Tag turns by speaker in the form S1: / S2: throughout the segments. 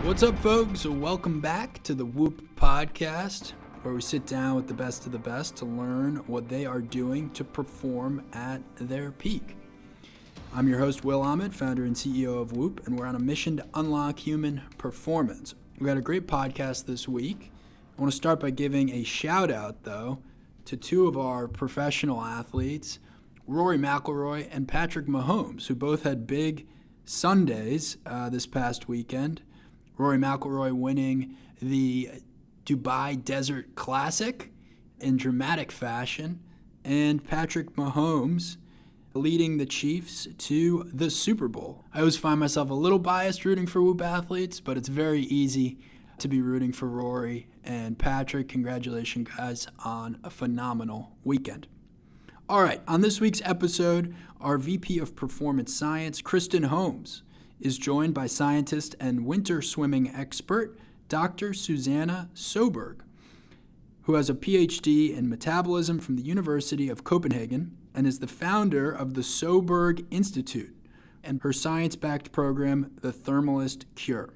S1: What's up, folks? Welcome back to the Whoop Podcast, where we sit down with the best of the best to learn what they are doing to perform at their peak. I'm your host, Will Ahmed, founder and CEO of Whoop, and we're on a mission to unlock human performance. We got a great podcast this week. I want to start by giving a shout out, though, to two of our professional athletes, Rory McIlroy and Patrick Mahomes, who both had big Sundays this past weekend. Rory McIlroy winning the Dubai Desert Classic in dramatic fashion, and Patrick Mahomes leading the Chiefs to the Super Bowl. I always find myself a little biased rooting for Whoop athletes, but it's very easy to be rooting for Rory and Patrick. Congratulations, guys, on a phenomenal weekend. All right, on this week's episode, our VP of Performance Science, Kristen Holmes, is joined by scientist and winter swimming expert, Dr. Susanna Søberg, who has a PhD in metabolism from the University of Copenhagen and is the founder of the Søberg Institute and her science-backed program, the Thermalist Cure.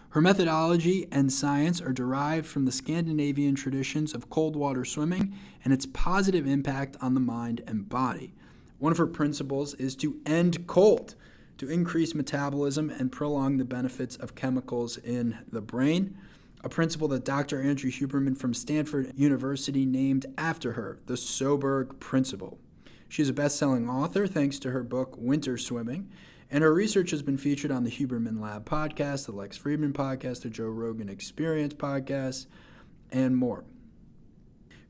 S1: Her methodology and science are derived from the Scandinavian traditions of cold water swimming and its positive impact on the mind and body. One of her principles is to end cold, to increase metabolism and prolong the benefits of chemicals in the brain, a principle that Dr. Andrew Huberman from Stanford University named after her, the Søberg Principle. She is a best-selling author thanks to her book, Winter Swimming, and her research has been featured on the Huberman Lab podcast, the Lex Fridman podcast, the Joe Rogan Experience podcast, and more.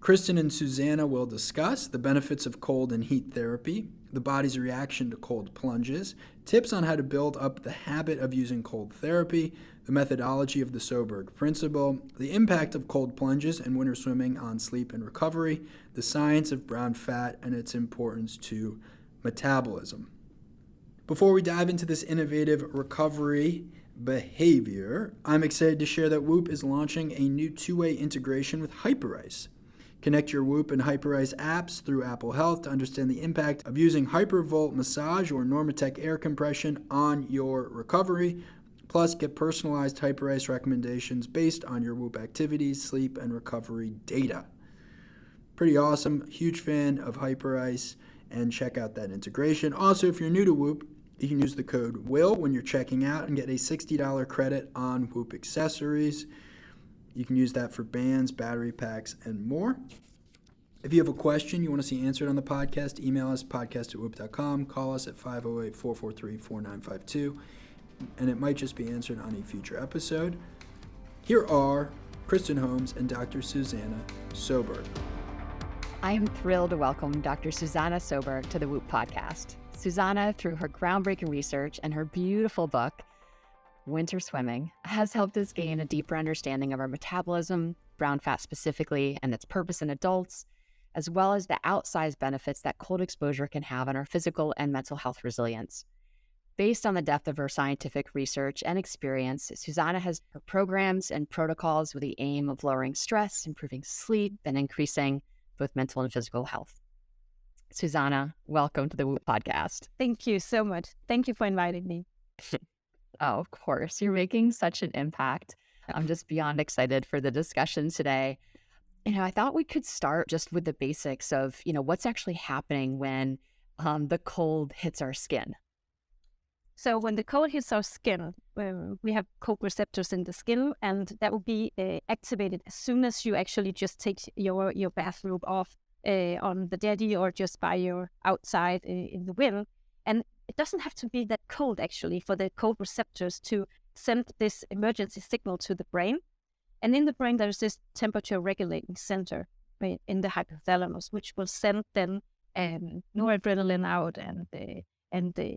S1: Kristen and Susanna will discuss the benefits of cold and heat therapy, the body's reaction to cold plunges, tips on how to build up the habit of using cold therapy, the methodology of the Søberg Principle, the impact of cold plunges and winter swimming on sleep and recovery, the science of brown fat and its importance to metabolism. Before we dive into this innovative recovery behavior, I'm excited to share that Whoop is launching a new two-way integration with Hyperice. Connect your Whoop and Hyperice apps through Apple Health to understand the impact of using Hypervolt massage or Normatec air compression on your recovery. Plus, get personalized Hyperice recommendations based on your Whoop activities, sleep, and recovery data. Pretty awesome. Huge fan of Hyperice, and check out that integration. Also, if you're new to Whoop, you can use the code WILL when you're checking out and get a $60 credit on Whoop accessories. You can use that for bands, battery packs, and more. If you have a question you want to see answered on the podcast, email us, podcast@whoop.com. Call us at 508-443-4952, and it might just be answered on a future episode. Here are Kristen Holmes and Dr. Susanna Søberg.
S2: I am thrilled to welcome Dr. Susanna Søberg to the Whoop podcast. Susanna, through her groundbreaking research and her beautiful book, Winter Swimming, has helped us gain a deeper understanding of our metabolism, brown fat specifically, and its purpose in adults, as well as the outsized benefits that cold exposure can have on our physical and mental health resilience. Based on the depth of her scientific research and experience, Susanna has her programs and protocols with the aim of lowering stress, improving sleep, and increasing both mental and physical health. Susanna, welcome to the Whoop podcast.
S3: Thank you so much. Thank you for inviting me.
S2: Oh, of course. You're making such an impact. I'm just beyond excited for the discussion today. I thought we could start just with the basics of, what's actually happening when the cold hits our skin.
S3: So when the cold hits our skin, we have cold receptors in the skin, and that will be activated as soon as you actually just take your bathrobe off on the jetty or just by your outside in the wind. And it doesn't have to be that cold, actually, for the cold receptors to send this emergency signal to the brain. And in the brain, there's this temperature regulating center in the hypothalamus, which will send then noradrenaline out and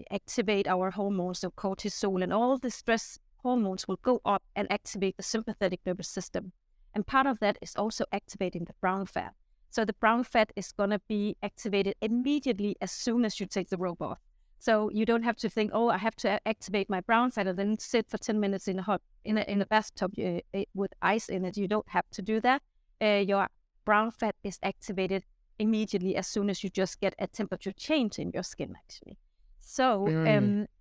S3: activate our hormones, so cortisol, and all the stress hormones will go up and activate the sympathetic nervous system. And part of that is also activating the brown fat. So the brown fat is going to be activated immediately as soon as you take the robe off. So you don't have to think, I have to activate my brown fat and then sit for 10 minutes in a bathtub with ice in it. You don't have to do that. Your brown fat is activated immediately as soon as you just get a temperature change in your skin, actually. So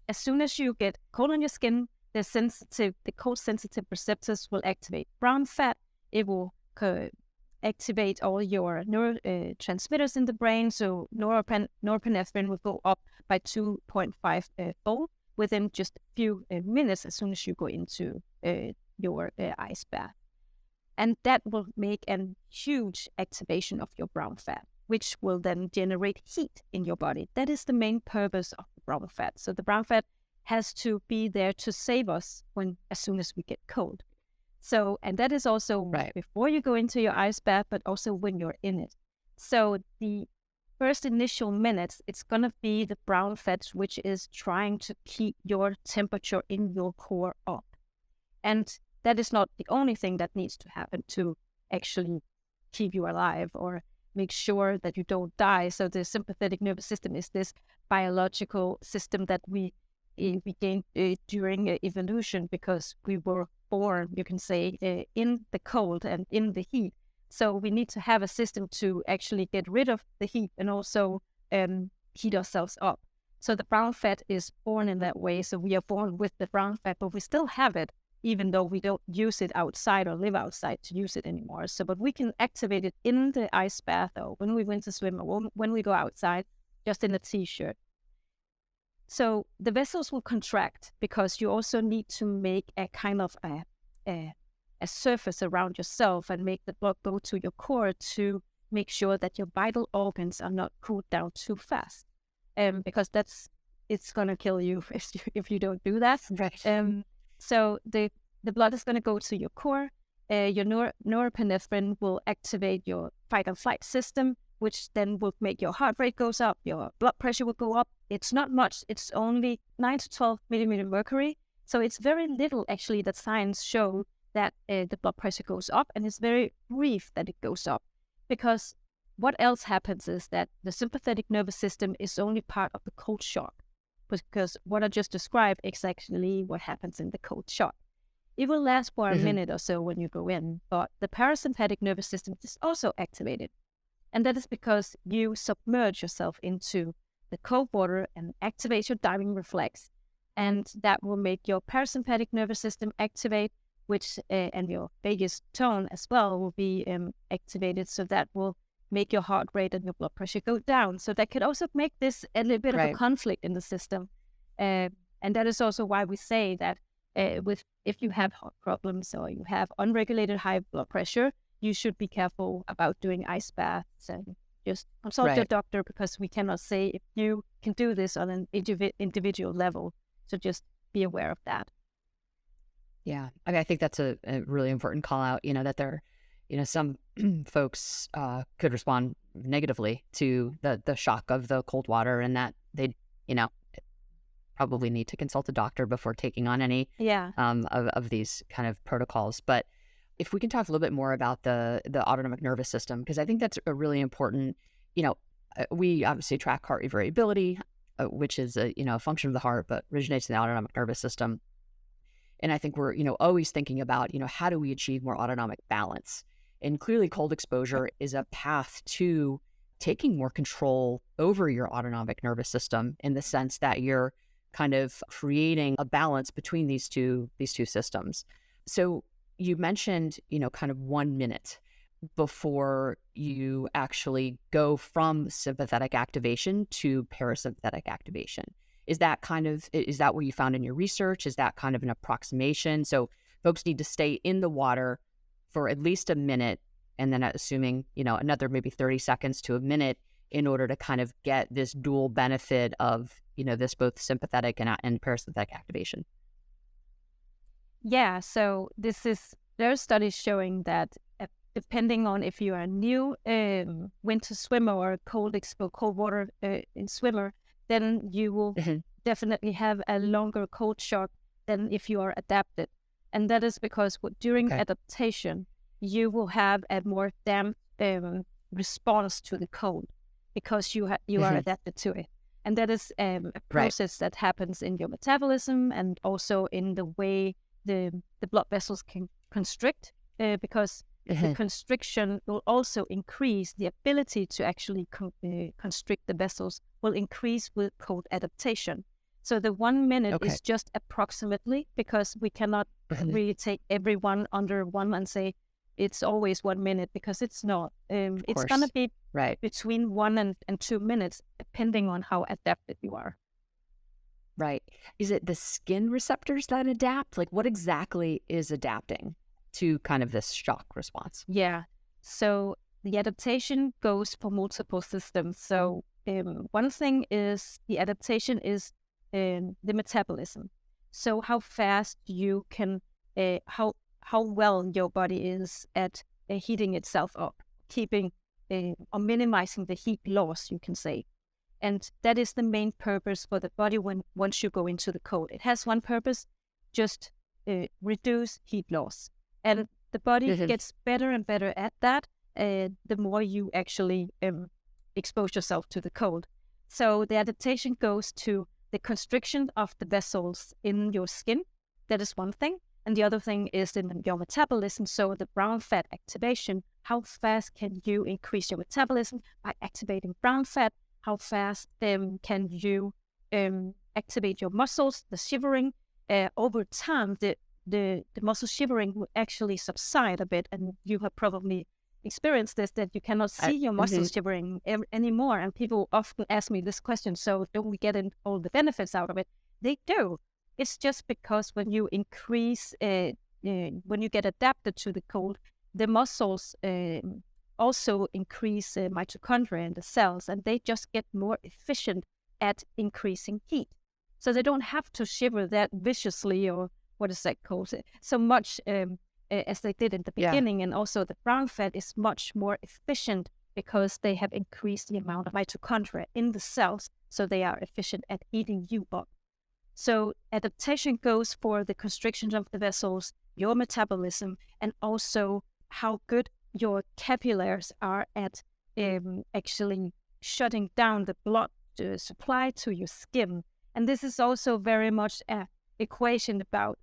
S3: as soon as you get cold on your skin, the cold sensitive receptors will activate brown fat. It will activate all your neurotransmitters in the brain. So norepinephrine will go up by 2.5 fold within just a few minutes as soon as you go into your ice bath. And that will make a huge activation of your brown fat, which will then generate heat in your body. That is the main purpose of the brown fat. So the brown fat has to be there to save us as soon as we get cold. So, and that is also before you go into your ice bath, but also when you're in it. So the first initial minutes, it's going to be the brown fat, which is trying to keep your temperature in your core up. And that is not the only thing that needs to happen to actually keep you alive or make sure that you don't die. So the sympathetic nervous system is this biological system that we gained during evolution, because we were born, you can say, in the cold and in the heat. So we need to have a system to actually get rid of the heat and also heat ourselves up. So the brown fat is born in that way. So we are born with the brown fat, but we still have it, even though we don't use it outside or live outside to use it anymore. So, but we can activate it in the ice bath, or when we winter swim, or when we go outside, just in a t-shirt. So the vessels will contract because you also need to make a kind of a surface around yourself and make the blood go to your core to make sure that your vital organs are not cooled down too fast. Because it's going to kill you if you don't do that.
S2: Right.
S3: So the blood is going to go to your core. Your norepinephrine will activate your fight or flight system, which then will make your heart rate goes up, your blood pressure will go up. It's not much. It's only 9 to 12 millimeter mercury. So it's very little, actually, that science show that the blood pressure goes up, and it's very brief that it goes up. Because what else happens is that the sympathetic nervous system is only part of the cold shock. Because what I just described is actually what happens in the cold shock. It will last for a minute or so when you go in, but the parasympathetic nervous system is also activated. And that is because you submerge yourself into the cold water and activate your diving reflex. And that will make your parasympathetic nervous system activate, which and your vagus tone as well will be activated. So that will make your heart rate and your blood pressure go down. So that could also make this a little bit of a conflict in the system. And that is also why we say that if you have heart problems or you have unregulated high blood pressure, you should be careful about doing ice baths and just consult your doctor, because we cannot say if you can do this on an individual level. So just be aware of that.
S2: Yeah, I mean, I think that's a really important call out, that there, some folks could respond negatively to the shock of the cold water, and that they, probably need to consult a doctor before taking on any of these kind of protocols. But if we can talk a little bit more about the autonomic nervous system, because I think that's a really important, we obviously track heart rate variability, which is a function of the heart, but originates in the autonomic nervous system. And I think we're, always thinking about, how do we achieve more autonomic balance? And clearly cold exposure is a path to taking more control over your autonomic nervous system, in the sense that you're kind of creating a balance between these two systems. So you mentioned, kind of 1 minute before you actually go from sympathetic activation to parasympathetic activation. Is that what you found in your research? Is that kind of an approximation? So folks need to stay in the water for at least a minute, and then assuming, another maybe 30 seconds to a minute, in order to kind of get this dual benefit of, this both sympathetic and parasympathetic activation.
S3: Yeah, so there are studies showing that depending on if you are a new winter swimmer or a cold water swimmer, then you will definitely have a longer cold shock than if you are adapted. And that is because during adaptation, you will have a more damp response to the cold, because you are adapted to it. And that is a process that happens in your metabolism, and also in the way the blood vessels can constrict, because the constriction will also increase the ability to actually constrict the vessels, will increase with cold adaptation. So the 1 minute is just approximately, because we cannot really take everyone under one and say it's always 1 minute, because it's not. It's going to be between 1 and 2 minutes, depending on how adapted you are.
S2: Right. Is it the skin receptors that adapt? Like, what exactly is adapting to kind of this shock response?
S3: Yeah. So the adaptation goes for multiple systems. So one thing is the adaptation is the metabolism. So how fast you can, how well your body is at heating itself up, keeping or minimizing the heat loss, you can say. And that is the main purpose for the body once you go into the cold. It has one purpose, just reduce heat loss. And the body gets better and better at that the more you actually expose yourself to the cold. So the adaptation goes to the constriction of the vessels in your skin. That is one thing. And the other thing is in your metabolism. So the brown fat activation, how fast can you increase your metabolism by activating brown fat? How fast can you activate your muscles, the shivering? Over time, the muscle shivering will actually subside a bit, and you have probably experienced this, that you cannot see your muscles shivering anymore. And people often ask me this question, so don't we get all the benefits out of it? They do. It's just because when you increase, when you get adapted to the cold, the muscles also increase mitochondria in the cells, and they just get more efficient at increasing heat. So they don't have to shiver that viciously, or what is that called, so much as they did in the beginning. And also the brown fat is much more efficient because they have increased the amount of mitochondria in the cells, so they are efficient at heating you up. So adaptation goes for the constriction of the vessels, your metabolism, and also how good your capillaries are at actually shutting down the blood supply to your skin. And this is also very much an equation about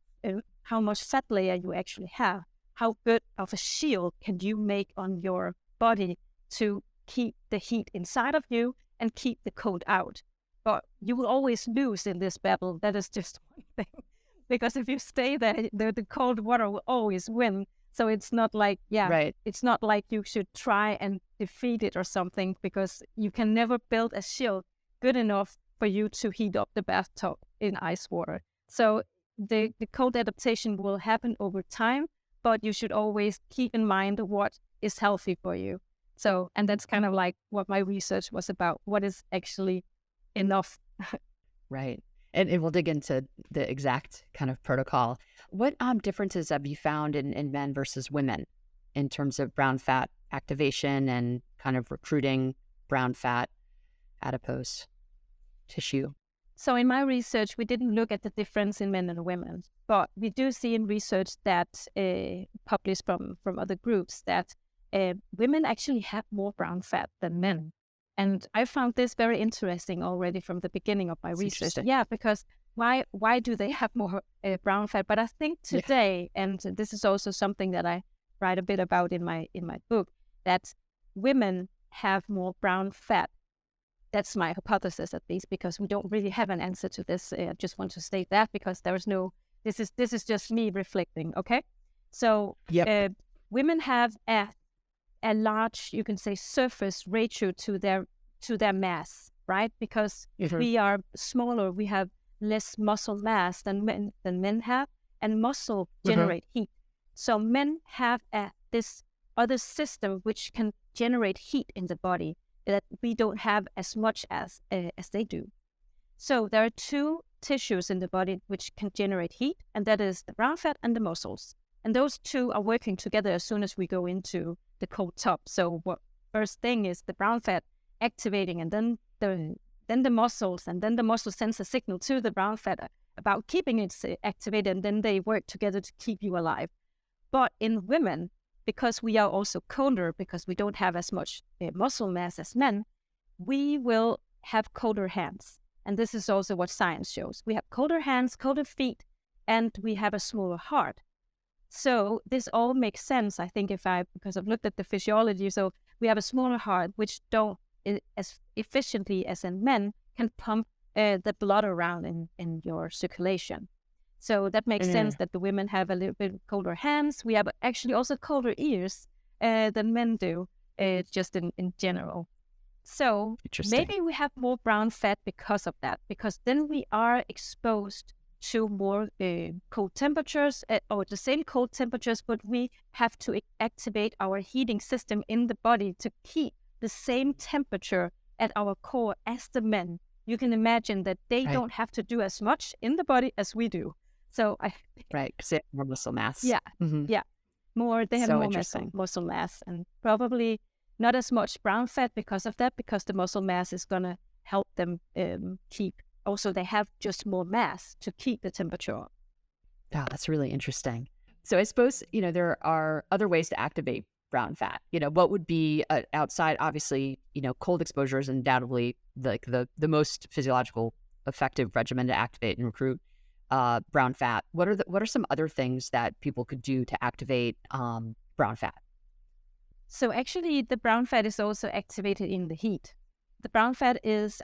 S3: how much fat layer you actually have. How good of a shield can you make on your body to keep the heat inside of you and keep the cold out? But you will always lose in this battle. That is just one thing. Because if you stay there, the cold water will always win. So it's not like, it's not like you should try and defeat it or something, because you can never build a shield good enough for you to heat up the bathtub in ice water. So the cold adaptation will happen over time, but you should always keep in mind what is healthy for you. So, and that's kind of like what my research was about. What is actually enough?
S2: Right. And we'll dig into the exact kind of protocol. What differences have you found in men versus women in terms of brown fat activation and kind of recruiting brown fat adipose tissue?
S3: So in my research, we didn't look at the difference in men and women, but we do see in research that published from other groups that women actually have more brown fat than men. And I found this very interesting already from the beginning of my research. Yeah, because why do they have more brown fat? But I think today, and this is also something that I write a bit about in my book, that women have more brown fat. That's my hypothesis, at least, because we don't really have an answer to this. I just want to state that, because there is no. This is just me reflecting. Okay, so women have a large, you can say, surface ratio to their mass, right? Because we are smaller, we have less muscle mass than men have, and muscle generate heat. So men have this other system which can generate heat in the body that we don't have as much as they do. So there are two tissues in the body which can generate heat, and that is the brown fat and the muscles. And those two are working together as soon as we go into the cold tub. So what first thing is the brown fat activating, and then the muscles, and then the muscle sends a signal to the brown fat about keeping it activated, and then they work together to keep you alive. But in women, because we are also colder, because we don't have as much muscle mass as men, we will have colder hands. And this is also what science shows. We have colder hands, colder feet, and we have a smaller heart. So this all makes sense, I think, because I've looked at the physiology. So we have a smaller heart, which don't, as efficiently as in men, can pump the blood around in your circulation. So that makes sense that the women have a little bit colder hands. We have actually also colder ears than men do, just in general. So maybe we have more brown fat because of that, because then we are exposed to more cold temperatures or the same cold temperatures, but we have to activate our heating system in the body to keep the same temperature at our core as the men. You can imagine that they don't have to do as much in the body as we do. So
S2: right, because they have more muscle mass.
S3: Yeah, yeah, they have more muscle mass, and probably not as much brown fat because of that, because the muscle mass is gonna help them keep. Also, they have just more mass to keep the temperature up.
S2: Oh, that's really interesting. So I suppose, there are other ways to activate brown fat. What would be outside, obviously, cold exposure is undoubtedly like the most physiological effective regimen to activate and recruit brown fat. What are some other things that people could do to activate brown fat?
S3: So actually, the brown fat is also activated in the heat. The brown fat is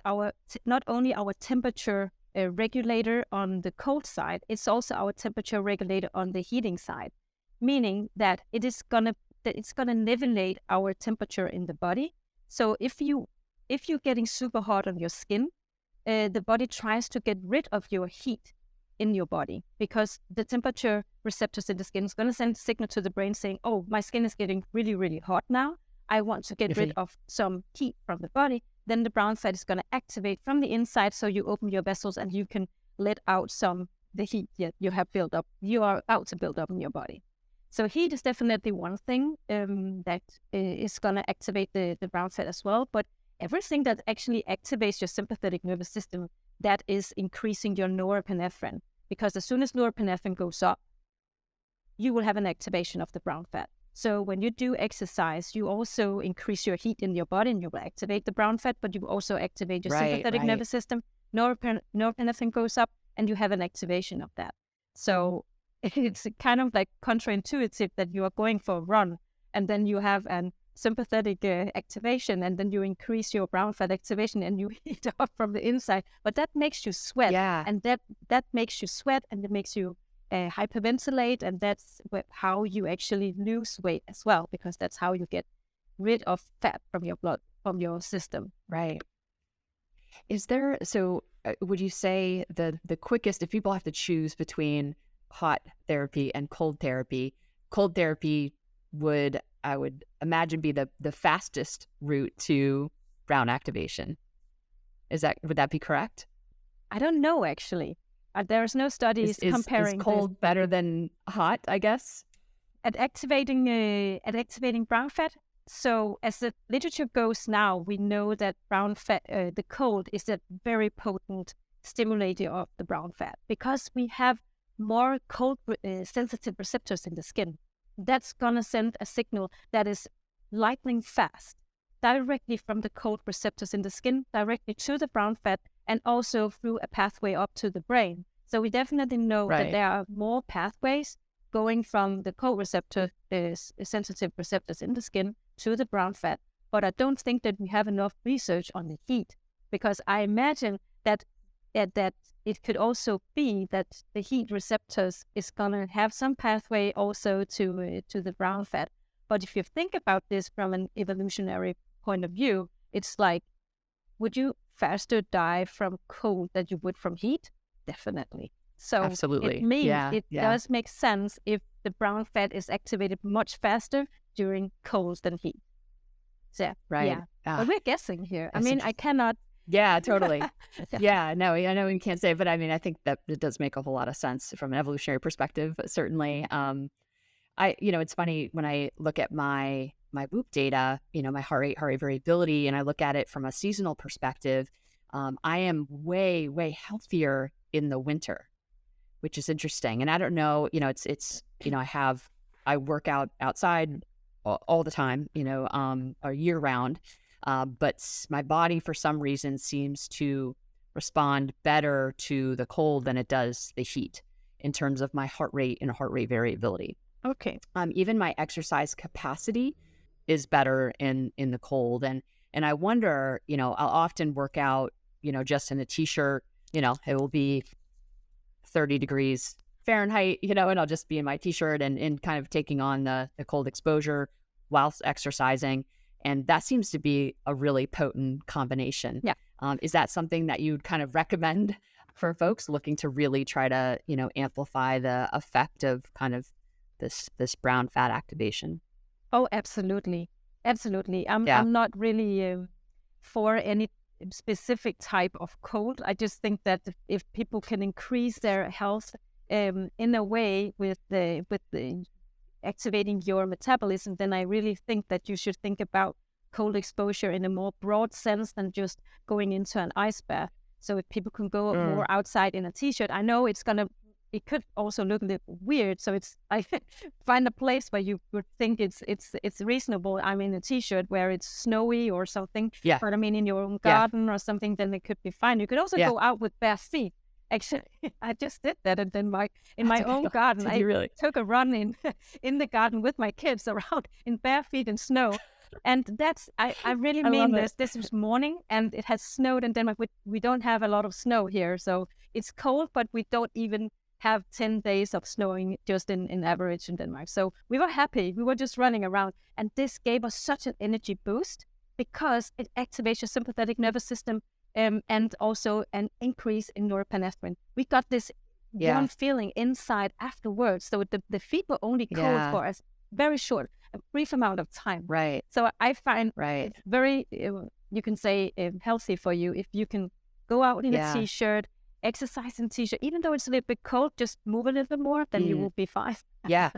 S3: not only our temperature regulator on the cold side, it's also our temperature regulator on the heating side, meaning that it's gonna nivellate our temperature in the body. So if you're getting super hot on your skin, the body tries to get rid of your heat in your body, because the temperature receptors in the skin is going to send a signal to the brain saying, oh, my skin is getting really, really hot now. I want to get rid of some heat from the body. Then the brown fat is going to activate from the inside, so you open your vessels and you can let out the heat that you have built up. You are out to build up in your body. So heat is definitely one thing that is going to activate the brown fat as well. But everything that actually activates your sympathetic nervous system, that is increasing your norepinephrine. Because as soon as norepinephrine goes up, you will have an activation of the brown fat. So when you do exercise, you also increase your heat in your body and you will activate the brown fat, but you will also activate your sympathetic nervous system. Norepinephrine goes up and you have an activation of that. So it's kind of like counterintuitive that you are going for a run and then you have an sympathetic activation, and then you increase your brown fat activation and you heat up from the inside. But that makes you sweat, and that makes you sweat, and it makes you hyperventilate, and that's how you actually lose weight as well, because that's how you get rid of fat from your blood, from your system.
S2: Right. Would you say the quickest, if people have to choose between hot therapy and cold therapy I would imagine be the fastest route to brown activation. Would that be correct?
S3: I don't know, actually. There's no studies comparing.
S2: Is cold better than hot, I guess?
S3: At activating brown fat. So as the literature goes now, we know that brown fat, the cold is a very potent stimulator of the brown fat, because we have more cold sensitive receptors in the skin. That's going to send a signal that is lightning fast directly from the cold receptors in the skin directly to the brown fat, and also through a pathway up to the brain. So we definitely know that there are more pathways going from the cold receptor, sensitive receptors in the skin to the brown fat. But I don't think that we have enough research on the heat, because I imagine that it could also be that the heat receptors is going to have some pathway also to the brown fat. But if you think about this from an evolutionary point of view, it's like, would you faster die from cold than you would from heat? Definitely. So
S2: absolutely.
S3: It means does make sense if the brown fat is activated much faster during cold than heat. So, yeah. But we're guessing here. I mean, I cannot.
S2: Yeah, totally. No, I know you can't say, but I mean, I think that it does make a whole lot of sense from an evolutionary perspective, certainly. It's funny when I look at my Whoop data, my heart rate variability, and I look at it from a seasonal perspective, I am way, way healthier in the winter, which is interesting. And I don't know, I work out outside all the time, or year round. But my body, for some reason, seems to respond better to the cold than it does the heat in terms of my heart rate and heart rate variability.
S3: Okay.
S2: Even my exercise capacity is better in the cold. And I wonder, I'll often work out just in a t-shirt, it will be 30 degrees Fahrenheit, and I'll just be in my t-shirt and kind of taking on the cold exposure whilst exercising. And that seems to be a really potent combination.
S3: Yeah.
S2: Is that something that you'd kind of recommend for folks looking to really try to, amplify the effect of kind of this brown fat activation?
S3: Oh, absolutely. Absolutely. I'm not really for any specific type of cold. I just think that if people can increase their health in a way with the activating your metabolism, then I really think that you should think about cold exposure in a more broad sense than just going into an ice bath. So if people can go more outside in a t-shirt, I know it could also look a little weird. So I find a place where you would think it's reasonable. I'm in a t-shirt where it's snowy or something.
S2: Yeah.
S3: But I mean, in your own garden or something, then it could be fine. You could also go out with bare feet. Actually, I just did that in Denmark in my own garden. I took a run in the garden with my kids around in bare feet in snow. And I really mean this. This was morning and it has snowed in Denmark. We don't have a lot of snow here. So it's cold, but we don't even have 10 days of snowing just in average in Denmark. So we were happy. We were just running around. And this gave us such an energy boost because it activates your sympathetic nervous system and also an increase in norepinephrine. We got this warm feeling inside afterwards. So the feet were only cold for us very short, a brief amount of time.
S2: Right.
S3: So I find it's very, you can say, healthy for you if you can go out in a t-shirt, exercise in t-shirt, even though it's a little bit cold, just move a little bit more, then you will be fine.
S2: Yeah,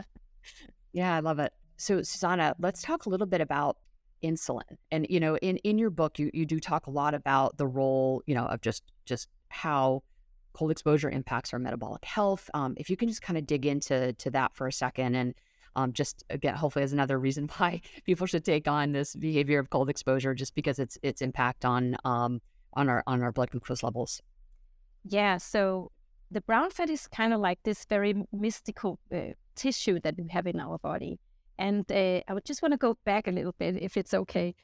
S2: I love it. So Susanna, let's talk a little bit about insulin. And, in your book, you do talk a lot about the role, of just how cold exposure impacts our metabolic health. If you can just kind of dig into that for a second, and just again, hopefully as another reason why people should take on this behavior of cold exposure, just because its impact on our blood glucose levels.
S3: Yeah. So the brown fat is kind of like this very mystical tissue that we have in our body. And I would just want to go back a little bit, if it's okay,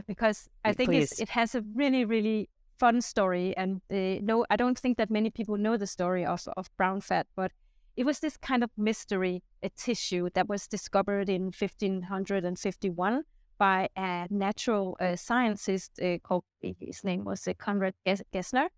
S3: because I think it has a really, really fun story. And no, I don't think that many people know the story of brown fat, but it was this kind of mystery, a tissue that was discovered in 1551 by a natural scientist called, his name was Conrad Gessner.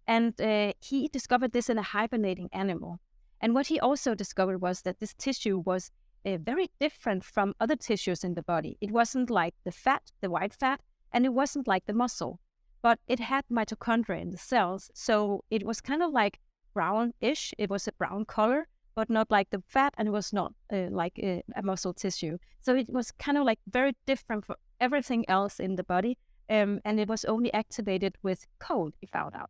S3: And he discovered this in a hibernating animal. And what he also discovered was that this tissue was very different from other tissues in the body. It wasn't like the fat, the white fat, and it wasn't like the muscle, but it had mitochondria in the cells. So it was kind of like brownish. It was a brown color, but not like the fat, and it was not like a muscle tissue. So it was kind of like very different from everything else in the body. And it was only activated with cold, he found out,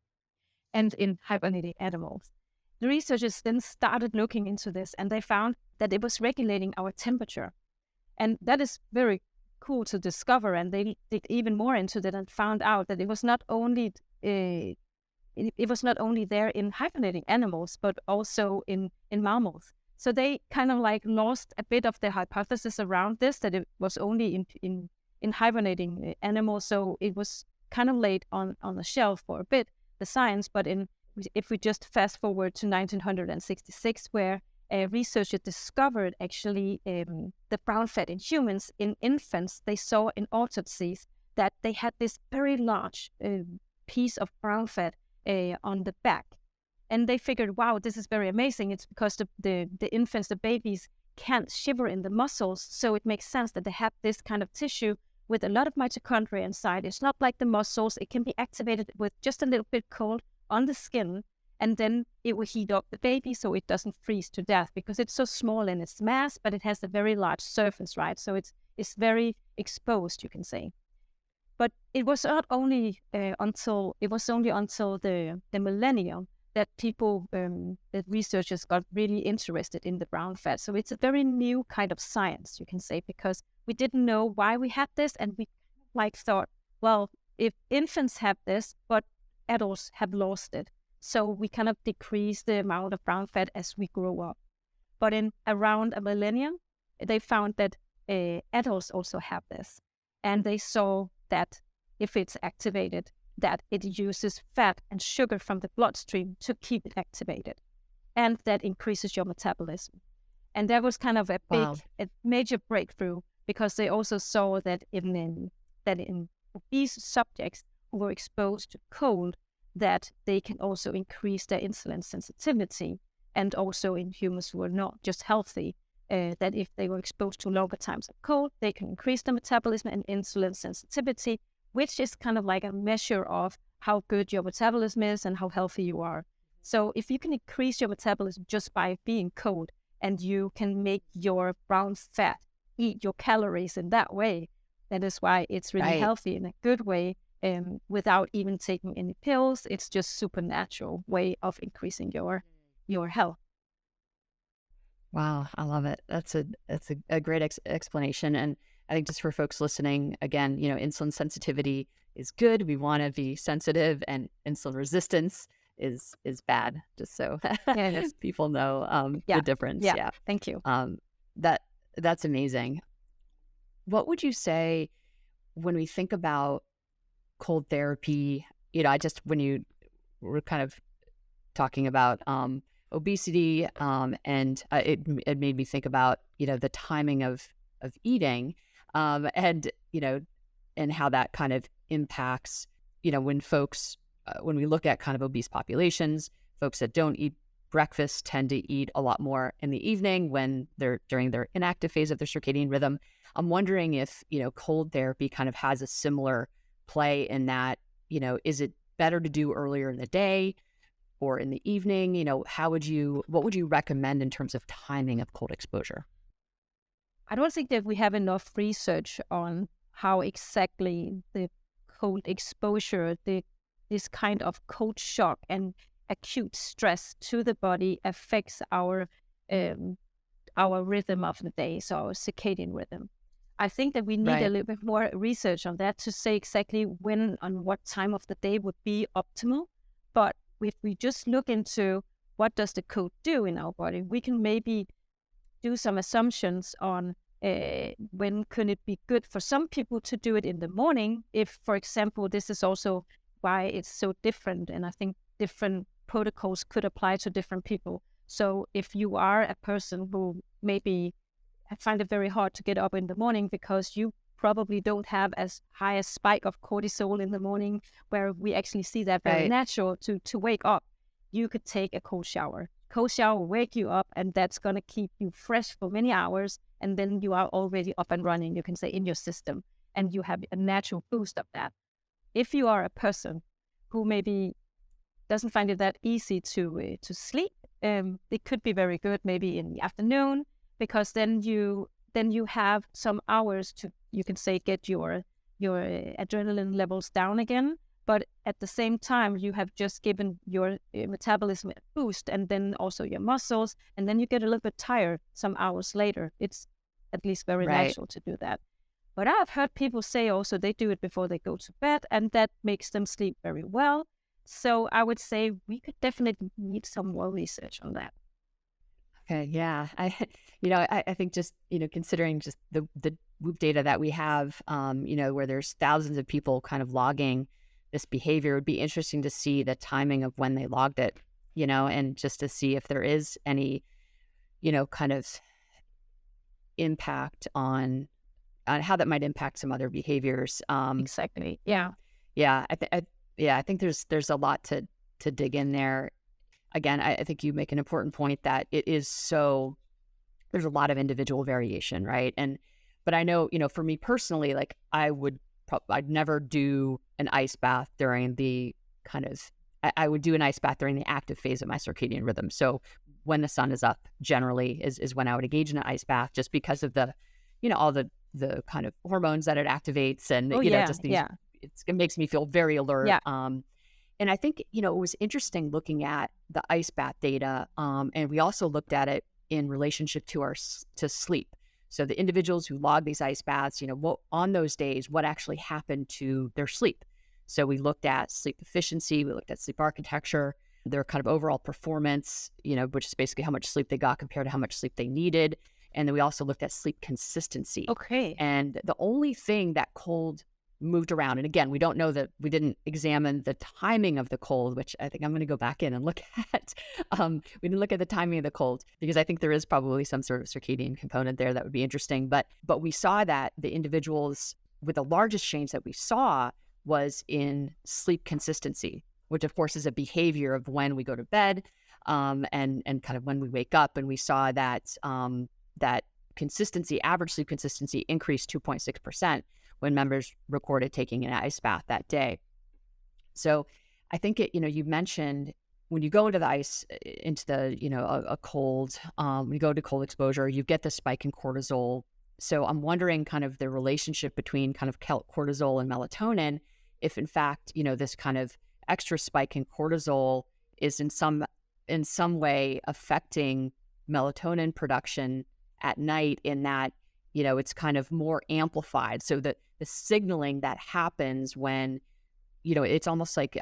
S3: and in hibernating animals. The researchers then started looking into this, and they found that it was regulating our temperature. And that is very cool to discover. And they dig even more into that and found out that it was not only there in hibernating animals, but also in mammals. So they kind of like lost a bit of their hypothesis around this, that it was only in hibernating animals. So it was kind of laid on the shelf for a bit, the science. But if we just fast forward to 1966, where a researcher discovered actually the brown fat in humans, in infants, they saw in autopsies that they had this very large piece of brown fat on the back. And they figured, wow, this is very amazing. It's because the infants, the babies, can't shiver in the muscles. So it makes sense that they have this kind of tissue with a lot of mitochondria inside. It's not like the muscles. It can be activated with just a little bit cold on the skin, and then it will heat up the baby so it doesn't freeze to death, because it's so small in its mass, but it has a very large surface, right? So it's very exposed, you can say. But it was not only until the millennium that people, that researchers got really interested in the brown fat. So it's a very new kind of science, you can say, because we didn't know why we had this, and we thought, well, if infants have this, but adults have lost it, so we kind of decrease the amount of brown fat as we grow up. But in around a millennium, they found that adults also have this, and they saw that if it's activated, that it uses fat and sugar from the bloodstream to keep it activated, and that increases your metabolism. And that was kind of a major breakthrough, because they also saw that in obese subjects who were exposed to cold, that they can also increase their insulin sensitivity, and also in humans who are not just healthy, that if they were exposed to longer times of cold, they can increase their metabolism and insulin sensitivity, which is kind of like a measure of how good your metabolism is and how healthy you are. So if you can increase your metabolism just by being cold, and you can make your brown fat eat your calories in that way, that is why it's really healthy in a good way, without even taking any pills. It's just supernatural way of increasing your health.
S2: Wow, I love it. That's a great explanation. And I think just for folks listening, again, insulin sensitivity is good. We want to be sensitive, and insulin resistance is bad. Just so people know the difference.
S3: Yeah. Thank you.
S2: That's amazing. What would you say when we think about cold therapy? When you were kind of talking about obesity, and it made me think about the timing of eating, and how that kind of impacts when we look at kind of obese populations. Folks that don't eat breakfast tend to eat a lot more in the evening when they're during their inactive phase of their circadian rhythm. I'm wondering if cold therapy kind of has a similar play in that. Is it better to do earlier in the day or in the evening? What would you recommend in terms of timing of cold exposure?
S3: I don't think that we have enough research on how exactly the cold exposure, this kind of cold shock and acute stress to the body affects our rhythm of the day, so our circadian rhythm. I think that we need a little bit more research on that to say exactly when and what time of the day would be optimal. But if we just look into what does the cold do in our body, we can maybe do some assumptions on when could it be good for some people to do it in the morning. If, for example, this is also why it's so different, and I think different protocols could apply to different people. So if you are a person who maybe find it very hard to get up in the morning because you probably don't have as high a spike of cortisol in the morning, where we actually see that very natural to wake up, you could take a cold shower. Cold shower will wake you up, and that's going to keep you fresh for many hours, and then you are already up and running, you can say, in your system, and you have a natural boost of that. If you are a person who maybe doesn't find it that easy to sleep, it could be very good maybe in the afternoon, because then you have some hours to, you can say, get your adrenaline levels down again. But at the same time, you have just given your metabolism a boost, and then also your muscles, and then you get a little bit tired some hours later. It's at least very natural to do that. But I've heard people say also they do it before they go to bed, and that makes them sleep very well. So I would say we could definitely need some more research on that.
S2: Okay, yeah. I think just, considering just the WHOOP data that we have, where there's thousands of people kind of logging this behavior, it would be interesting to see the timing of when they logged it, and just to see if there is any, kind of impact on how that might impact some other behaviors.
S3: Exactly. Yeah.
S2: Yeah. I think there's a lot to dig in there. Again, I think you make an important point that it is there's a lot of individual variation, right? But I know, for me personally, like I'd never do an ice bath during the I would do an ice bath during the active phase of my circadian rhythm. So when the sun is up, generally is when I would engage in an ice bath, just because of the, all the kind of hormones that it activates, and it makes me feel very alert.
S3: Yeah.
S2: And I think, it was interesting looking at the ice bath data, and we also looked at it in relationship to sleep. So the individuals who log these ice baths, on those days, what actually happened to their sleep. So we looked at sleep efficiency, we looked at sleep architecture, their kind of overall performance, which is basically how much sleep they got compared to how much sleep they needed. And then we also looked at sleep consistency.
S3: Okay.
S2: And the only thing that cold moved around. And again, we don't know that we didn't examine the timing of the cold, which I think I'm going to go back in and look at. We didn't look at the timing of the cold because I think there is probably some sort of circadian component there that would be interesting. But we saw that the individuals with the largest change that we saw was in sleep consistency, which of course is a behavior of when we go to bed and kind of when we wake up. And we saw that that consistency, average sleep consistency, increased 2.6% when members recorded taking an ice bath that day. So I think you mentioned when you go into the ice, into the, a cold, when you go to cold exposure, you get the spike in cortisol. So I'm wondering kind of the relationship between kind of cortisol and melatonin, if in fact, this kind of extra spike in cortisol is in some way affecting melatonin production at night, in that, it's kind of more amplified. So the signaling that happens when, it's almost like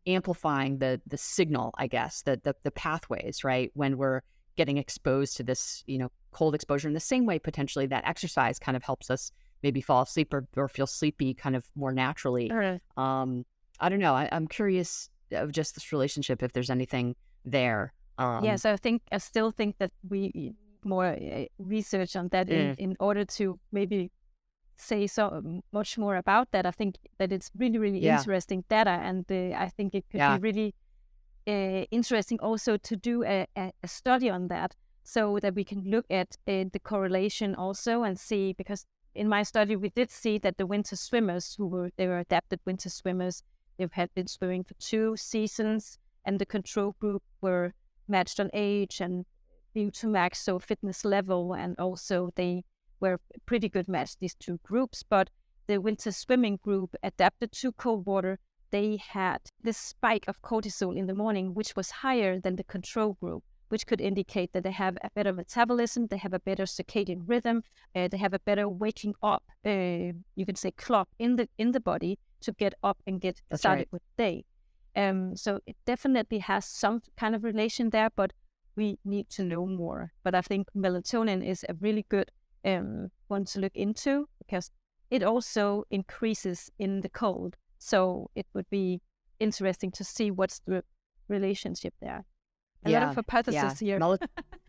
S2: amplifying the signal, I guess, the pathways, right? When we're getting exposed to this, cold exposure, in the same way potentially that exercise kind of helps us maybe fall asleep or feel sleepy kind of more naturally.
S3: Right.
S2: I don't know. I'm curious of just this relationship, if there's anything there.
S3: Yes, I still think that we more research on that in order to maybe say so much more about that. I think that it's really, really interesting data, and I think it could be really interesting also to do a study on that, so that we can look at the correlation also and see, because in my study we did see that the winter swimmers they were adapted winter swimmers, they've had been swimming for 2 seasons, and the control group were matched on age and VO2max, so fitness level, and also they were pretty good match, these 2 groups. But the winter swimming group adapted to cold water, they had this spike of cortisol in the morning, which was higher than the control group, which could indicate that they have a better metabolism, they have a better circadian rhythm, they have a better waking up, you can say clock in the body to get up and get started with the day. So it definitely has some kind of relation there, but we need to know more. But I think melatonin is a really good one to look into, because it also increases in the cold. So it would be interesting to see what's the relationship there. A lot of hypotheses here.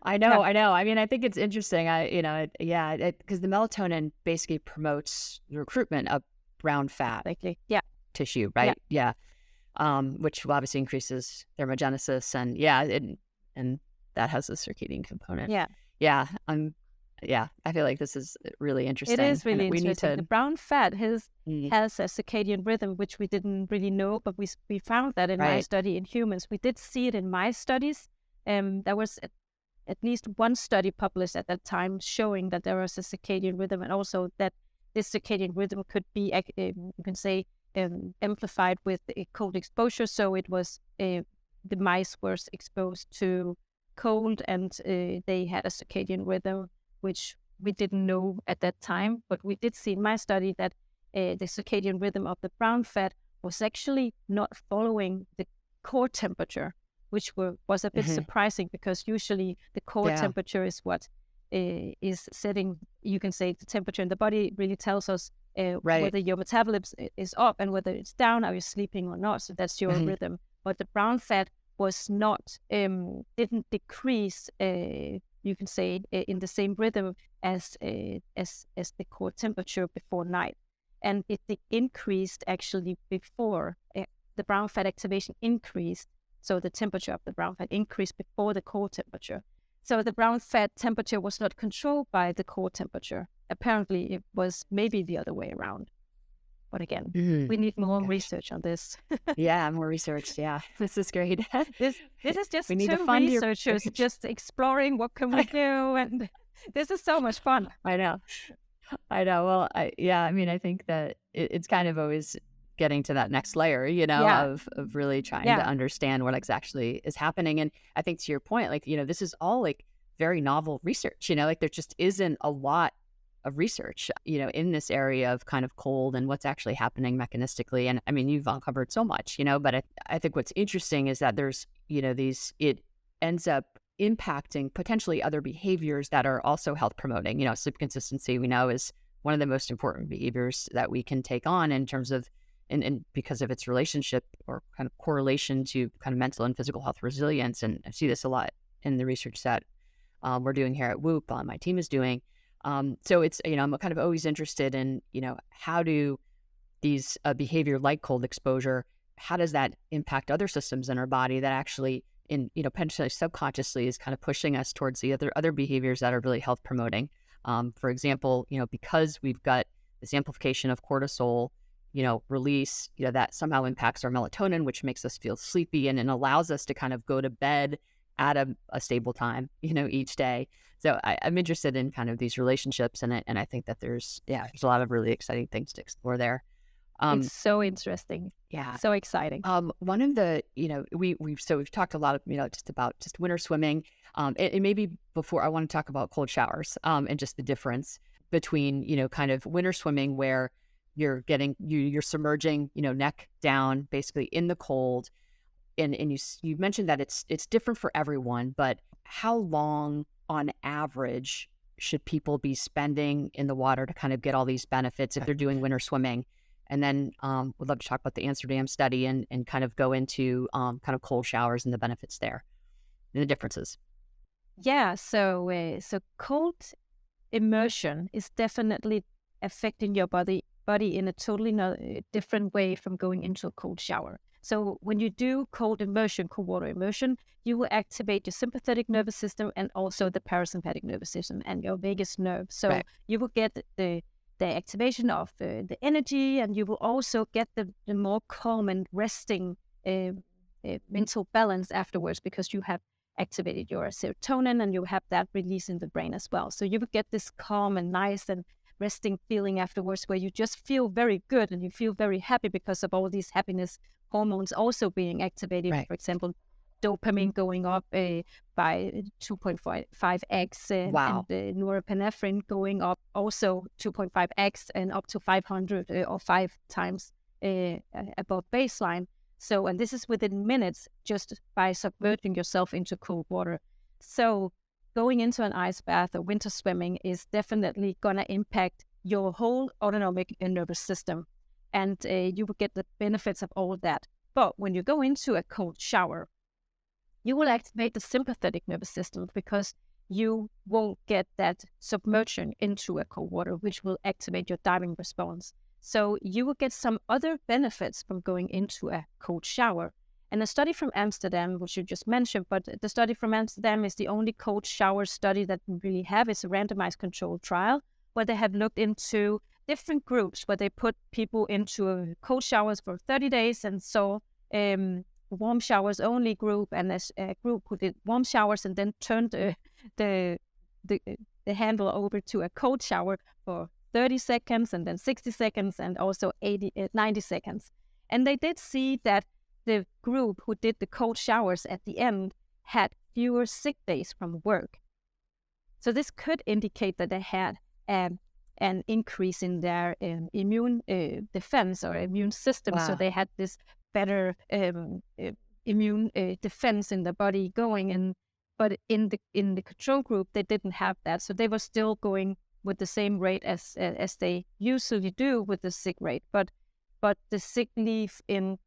S2: I know. I mean, I think it's interesting. Because the melatonin basically promotes the recruitment of brown fat tissue, right? Yeah. Which obviously increases thermogenesis, and that has a circadian component. I feel like this is really interesting.
S3: It is really interesting. The brown fat has a circadian rhythm, which we didn't really know, but we found that in my study in humans. We did see it in mice studies. There was at least one study published at that time showing that there was a circadian rhythm, and also that this circadian rhythm could be, you can say, amplified with cold exposure. So it was the mice were exposed to cold, and they had a circadian rhythm, which we didn't know at that time. But we did see in my study that the circadian rhythm of the brown fat was actually not following the core temperature, which was a bit surprising, because usually the core temperature is what is setting, you can say, the temperature in the body really tells us whether your metabolism is up and whether it's down, are you sleeping or not. So that's your rhythm. But the brown fat was not, didn't decrease, you can say, in the same rhythm as the core temperature before night. And it increased actually before the brown fat activation increased. So the temperature of the brown fat increased before the core temperature. So the brown fat temperature was not controlled by the core temperature. Apparently it was maybe the other way around. But again, we need more research on this.
S2: More research. Yeah, this is great.
S3: This is just we need 2 researchers just exploring what can we do, and this is so much fun.
S2: I know. Well, I think that it's kind of always getting to that next layer, of really trying to understand what exactly is happening. And I think to your point, this is all very novel research. There just isn't a lot of research, in this area of kind of cold and what's actually happening mechanistically. And I mean, you've uncovered so much, but I think what's interesting is that there's, it ends up impacting potentially other behaviors that are also health promoting. Sleep consistency, we know, is one of the most important behaviors that we can take on in terms of, and because of its relationship or kind of correlation to kind of mental and physical health resilience. And I see this a lot in the research that we're doing here at Whoop, my team is doing. So it's, I'm kind of always interested in, how do these behavior like cold exposure, how does that impact other systems in our body that actually potentially subconsciously is kind of pushing us towards the other behaviors that are really health promoting. For example, because we've got this amplification of cortisol, release, that somehow impacts our melatonin, which makes us feel sleepy and allows us to kind of go to bed at a stable time, each day. So I'm interested in kind of these relationships, and I think that there's a lot of really exciting things to explore there.
S3: It's so interesting.
S2: Yeah.
S3: So exciting.
S2: One of the, we've talked a lot of, just about just winter swimming. And maybe before I want to talk about cold showers, and just the difference between, kind of winter swimming where you're you're submerging, neck down basically in the cold. And you mentioned that it's different for everyone, but how long on average should people be spending in the water to kind of get all these benefits if they're doing winter swimming? And then we'd love to talk about the Amsterdam study and kind of go into kind of cold showers and the benefits there and the differences.
S3: Yeah, so cold immersion is definitely affecting your body in a totally different way from going into a cold shower. So when you do cold water immersion, you will activate your sympathetic nervous system and also the parasympathetic nervous system and your vagus nerve. So you will get the activation of the energy, and you will also get the more calm and resting mental balance afterwards, because you have activated your serotonin and you have that release in the brain as well. So you will get this calm and nice and resting feeling afterwards, where you just feel very good and you feel very happy because of all these happiness hormones also being activated. For example, dopamine going up by 2.5x,
S2: wow.
S3: and norepinephrine going up also 2.5x and up to 500 or 5 times above baseline. So, and this is within minutes just by submerging yourself into cold water. So going into an ice bath or winter swimming is definitely going to impact your whole autonomic nervous system, and you will get the benefits of all of that. But when you go into a cold shower, you will activate the sympathetic nervous system because you won't get that submersion into a cold water, which will activate your diving response. So you will get some other benefits from going into a cold shower. And a study from Amsterdam, which you just mentioned, but the study from Amsterdam is the only cold shower study that we really have. It's a randomized controlled trial where they have looked into different groups, where they put people into cold showers for 30 days and saw warm showers only group, and a group who did warm showers and then turned the handle over to a cold shower for 30 seconds and then 60 seconds and also 90 seconds. And they did see that the group who did the cold showers at the end had fewer sick days from work. So this could indicate that they had an increase in their immune defense or immune system.
S2: Wow.
S3: So they had this better immune defense in the body going. But in the control group, they didn't have that. So they were still going with the same rate as they usually do with the sick rate. But the sick leave in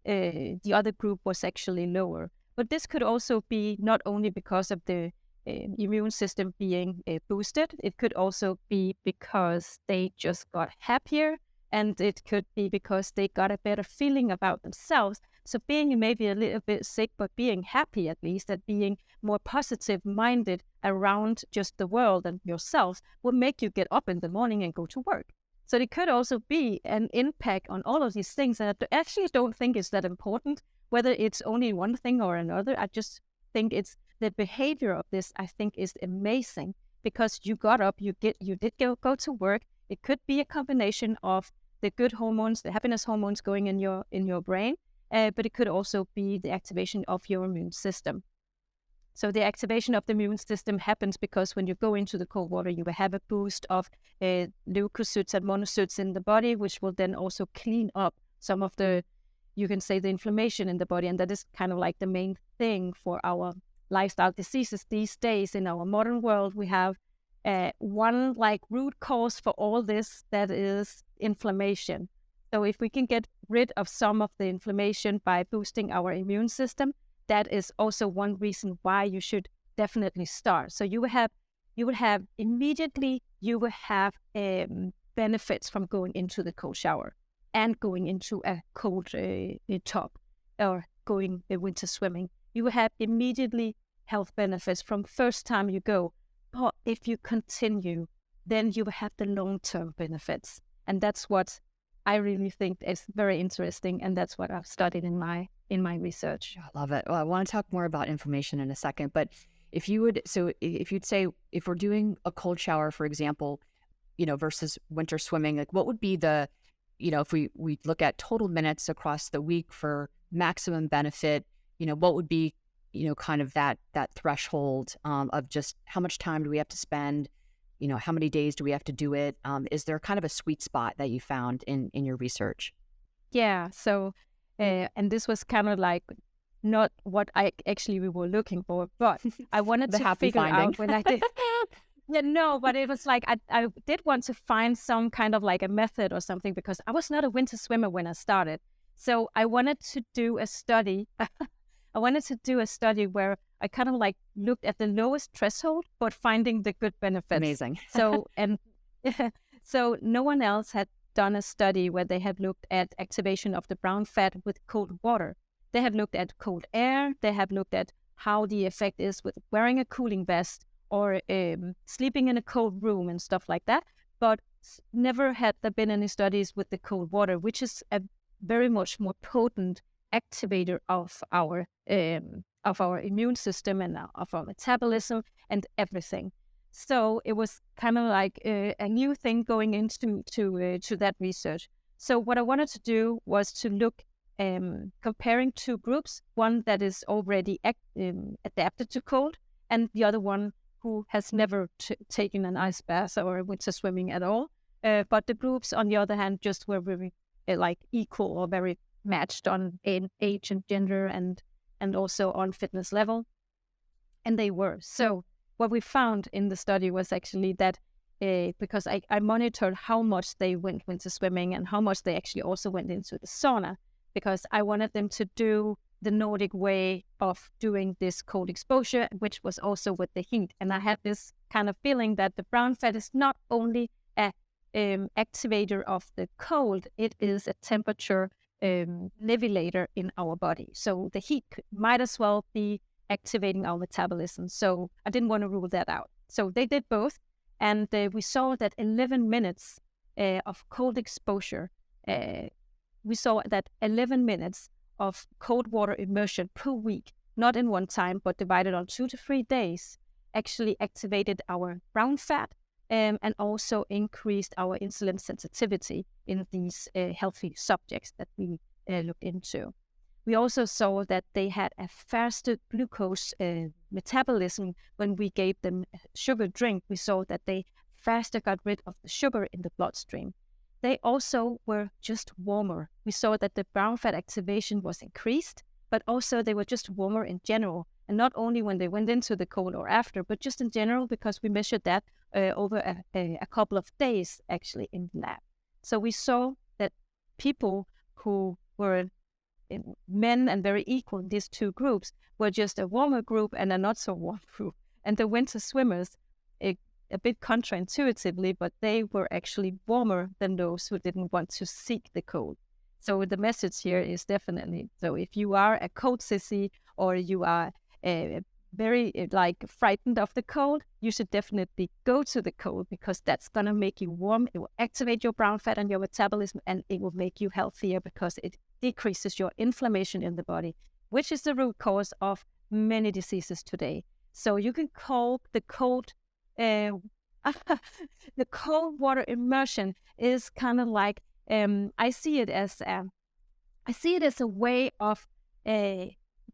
S3: the other group was actually lower. But this could also be not only because of the immune system being boosted, it could also be because they just got happier, and it could be because they got a better feeling about themselves. So being maybe a little bit sick, but being happy at least, and being more positive minded around just the world and yourself will make you get up in the morning and go to work. So it could also be an impact on all of these things. And I actually don't think it's that important whether it's only one thing or another. I just think it's the behavior of this, I think, is amazing, because you got up, you did go to work. It could be a combination of the good hormones, the happiness hormones going in your brain, but it could also be the activation of your immune system. So the activation of the immune system happens because when you go into the cold water, you will have a boost of leukocytes and monocytes in the body, which will then also clean up some of the, you can say, the inflammation in the body. And that is kind of like the main thing for our lifestyle diseases these days. In our modern world, we have one like root cause for all this, that is inflammation. So if we can get rid of some of the inflammation by boosting our immune system, that is also one reason why you should definitely start. So you will have immediately benefits from going into the cold shower and going into a cold tub or going winter swimming. You will have immediately health benefits from first time you go. But if you continue, then you will have the long-term benefits. And that's what I really think is very interesting. And that's what I've studied in my research.
S2: I love it. Well, I want to talk more about inflammation in a second, but if you'd say, if we're doing a cold shower, for example, versus winter swimming, like what would be the, if we look at total minutes across the week for maximum benefit, what would be, kind of that threshold of just how much time do we have to spend, how many days do we have to do it? Is there kind of a sweet spot that you found in your research?
S3: Yeah. So, and this was kind of like not what we were looking for, but I wanted to figure out when I did. Yeah, no, but it was like I did want to find some kind of like a method or something, because I was not a winter swimmer when I started. So I wanted to do a study. I wanted to do a study where I kind of like looked at the lowest threshold, but finding the good benefits.
S2: Amazing.
S3: So no one else had done a study where they had looked at activation of the brown fat with cold water. They have looked at cold air. They have looked at how the effect is with wearing a cooling vest or sleeping in a cold room and stuff like that. But never had there been any studies with the cold water, which is a very much more potent activator of our immune system and of our metabolism and everything. So it was kind of like a new thing going into to that research. So what I wanted to do was to look comparing two groups, one that is already adapted to cold and the other one who has never taken an ice bath or winter swimming at all. But the groups, on the other hand, just were very equal or very matched on age and gender and also on fitness level. And they were. So what we found in the study was actually that because I monitored how much they went winter swimming and how much they actually also went into the sauna, because I wanted them to do the Nordic way of doing this cold exposure, which was also with the heat. And I had this kind of feeling that the brown fat is not only a activator of the cold, it is a temperature nivelator in our body. So the heat might as well be activating our metabolism. So I didn't want to rule that out. So they did both. And we saw that 11 minutes of cold exposure, we saw that 11 minutes of cold water immersion per week, not in one time, but divided on 2 to 3 days, actually activated our brown fat and also increased our insulin sensitivity in these healthy subjects that we looked into. We also saw that they had a faster glucose metabolism when we gave them a sugar drink. We saw that they faster got rid of the sugar in the bloodstream. They also were just warmer. We saw that the brown fat activation was increased, but also they were just warmer in general. And not only when they went into the cold or after, but just in general, because we measured that over a couple of days actually in the lab. So we saw that people who were men and very equal in these two groups were just a warmer group and a not so warm group. And the winter swimmers, a bit counterintuitively, but they were actually warmer than those who didn't want to seek the cold. So the message here is definitely, so if you are a cold sissy or you are very frightened of the cold, you should definitely go to the cold, because that's going to make you warm. It will activate your brown fat and your metabolism, and it will make you healthier because it decreases your inflammation in the body, which is the root cause of many diseases today. So you can call the cold the cold water immersion is kind of like I see it as a way of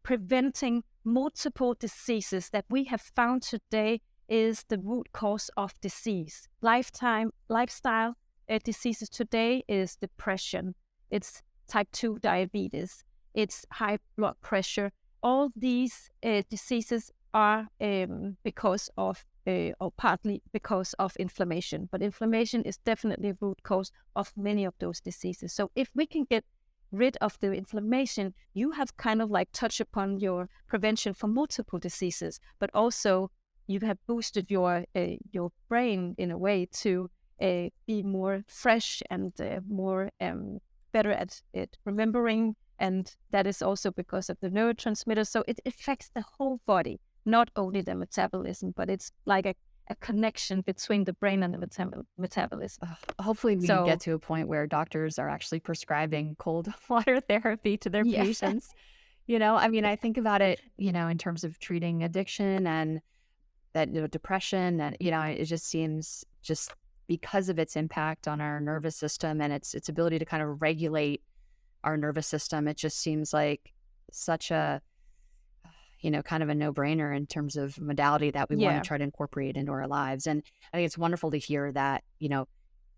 S3: preventing multiple diseases that we have found today is the root cause of disease. Lifestyle diseases today is depression, it's type 2 diabetes, it's high blood pressure. All these diseases are because of or partly because of inflammation. But inflammation is definitely a root cause of many of those diseases. So if we can get rid of the inflammation, you have kind of like touched upon your prevention for multiple diseases, but also you have boosted your brain in a way to be more fresh and more better at remembering. And that is also because of the neurotransmitters. So it affects the whole body, not only the metabolism, but it's like a connection between the brain and the metabolism.
S2: Hopefully we can get to a point where doctors are actually prescribing cold water therapy to their patients. I mean, I think about it, in terms of treating addiction and that, depression, and, it just seems, just because of its impact on our nervous system and its ability to kind of regulate our nervous system, it just seems like such a, kind of a no-brainer in terms of modality that we want to try to incorporate into our lives. And I think it's wonderful to hear that,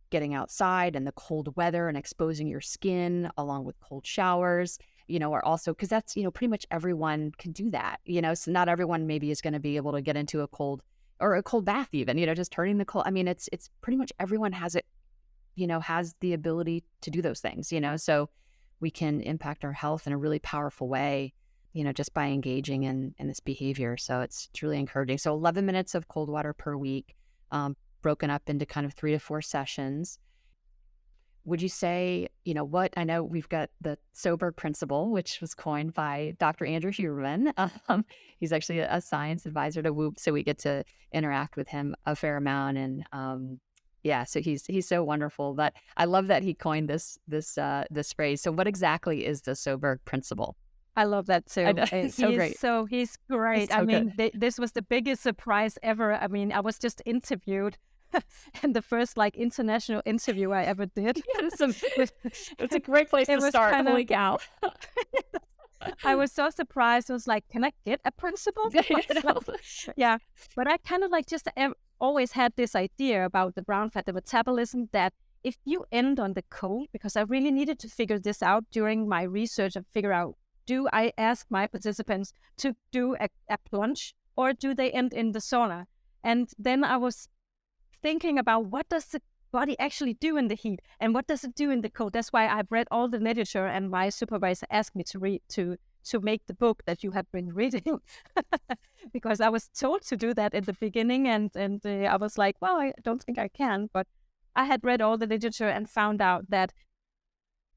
S2: getting outside and the cold weather and exposing your skin along with cold showers, are also, because that's, pretty much everyone can do that, so not everyone maybe is going to be able to get into a cold bath even, just turning the cold. I mean, it's pretty much everyone has it, has the ability to do those things, so we can impact our health in a really powerful way, just by engaging in this behavior. So it's really encouraging. So 11 minutes of cold water per week, broken up into kind of 3 to 4 sessions. Would you say, I know we've got the Søberg principle, which was coined by Dr. Andrew Huberman. He's actually a science advisor to WHOOP, so we get to interact with him a fair amount. And so he's so wonderful. But I love that he coined this phrase. So what exactly is the Søberg principle?
S3: I love that too.
S2: He's so great.
S3: He's great.
S2: So
S3: I mean, this was the biggest surprise ever. I mean, I was just interviewed and the first international interview I ever did.
S2: It's a great place to start. Holy cow.
S3: I was so surprised. I was like, can I get a principle? Yeah. But I kind of just always had this idea about the brown fat, the metabolism, that if you end on the cold, because I really needed to figure this out during my research and figure out, do I ask my participants to do a plunge or do they end in the sauna? And then I was thinking about, what does the body actually do in the heat and what does it do in the cold? That's why I've read all the literature, and my supervisor asked me to read to make the book that you have been reading because I was told to do that in the beginning, and I was like, well, I don't think I can. But I had read all the literature and found out that,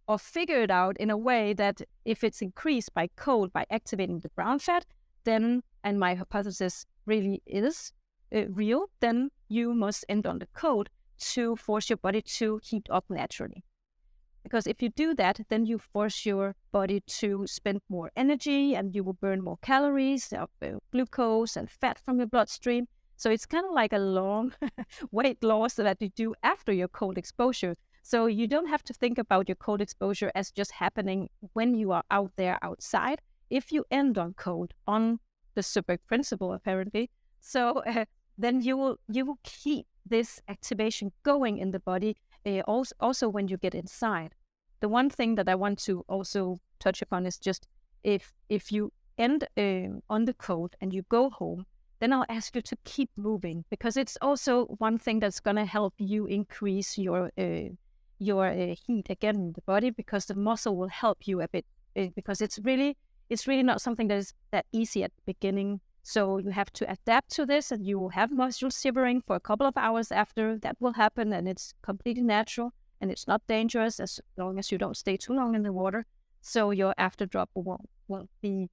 S3: or figured out in a way, that if it's increased by cold, by activating the brown fat, then, and my hypothesis really is real, then you must end on the cold to force your body to heat up naturally. Because if you do that, then you force your body to spend more energy and you will burn more calories, glucose and fat from your bloodstream. So it's kind of like a long weight loss that you do after your cold exposure. So you don't have to think about your cold exposure as just happening when you are out there outside. If you end on cold, on the Søberg principle apparently, so then you will keep this activation going in the body also when you get inside. The one thing that I want to also touch upon is just if you end on the cold and you go home, then I'll ask you to keep moving, because it's also one thing that's going to help you increase your heat again in the body, because the muscle will help you a bit, because it's really not something that is that easy at the beginning. So you have to adapt to this, and you will have muscle shivering for a couple of hours after that will happen, and it's completely natural and it's not dangerous as long as you don't stay too long in the water. So your after drop won't be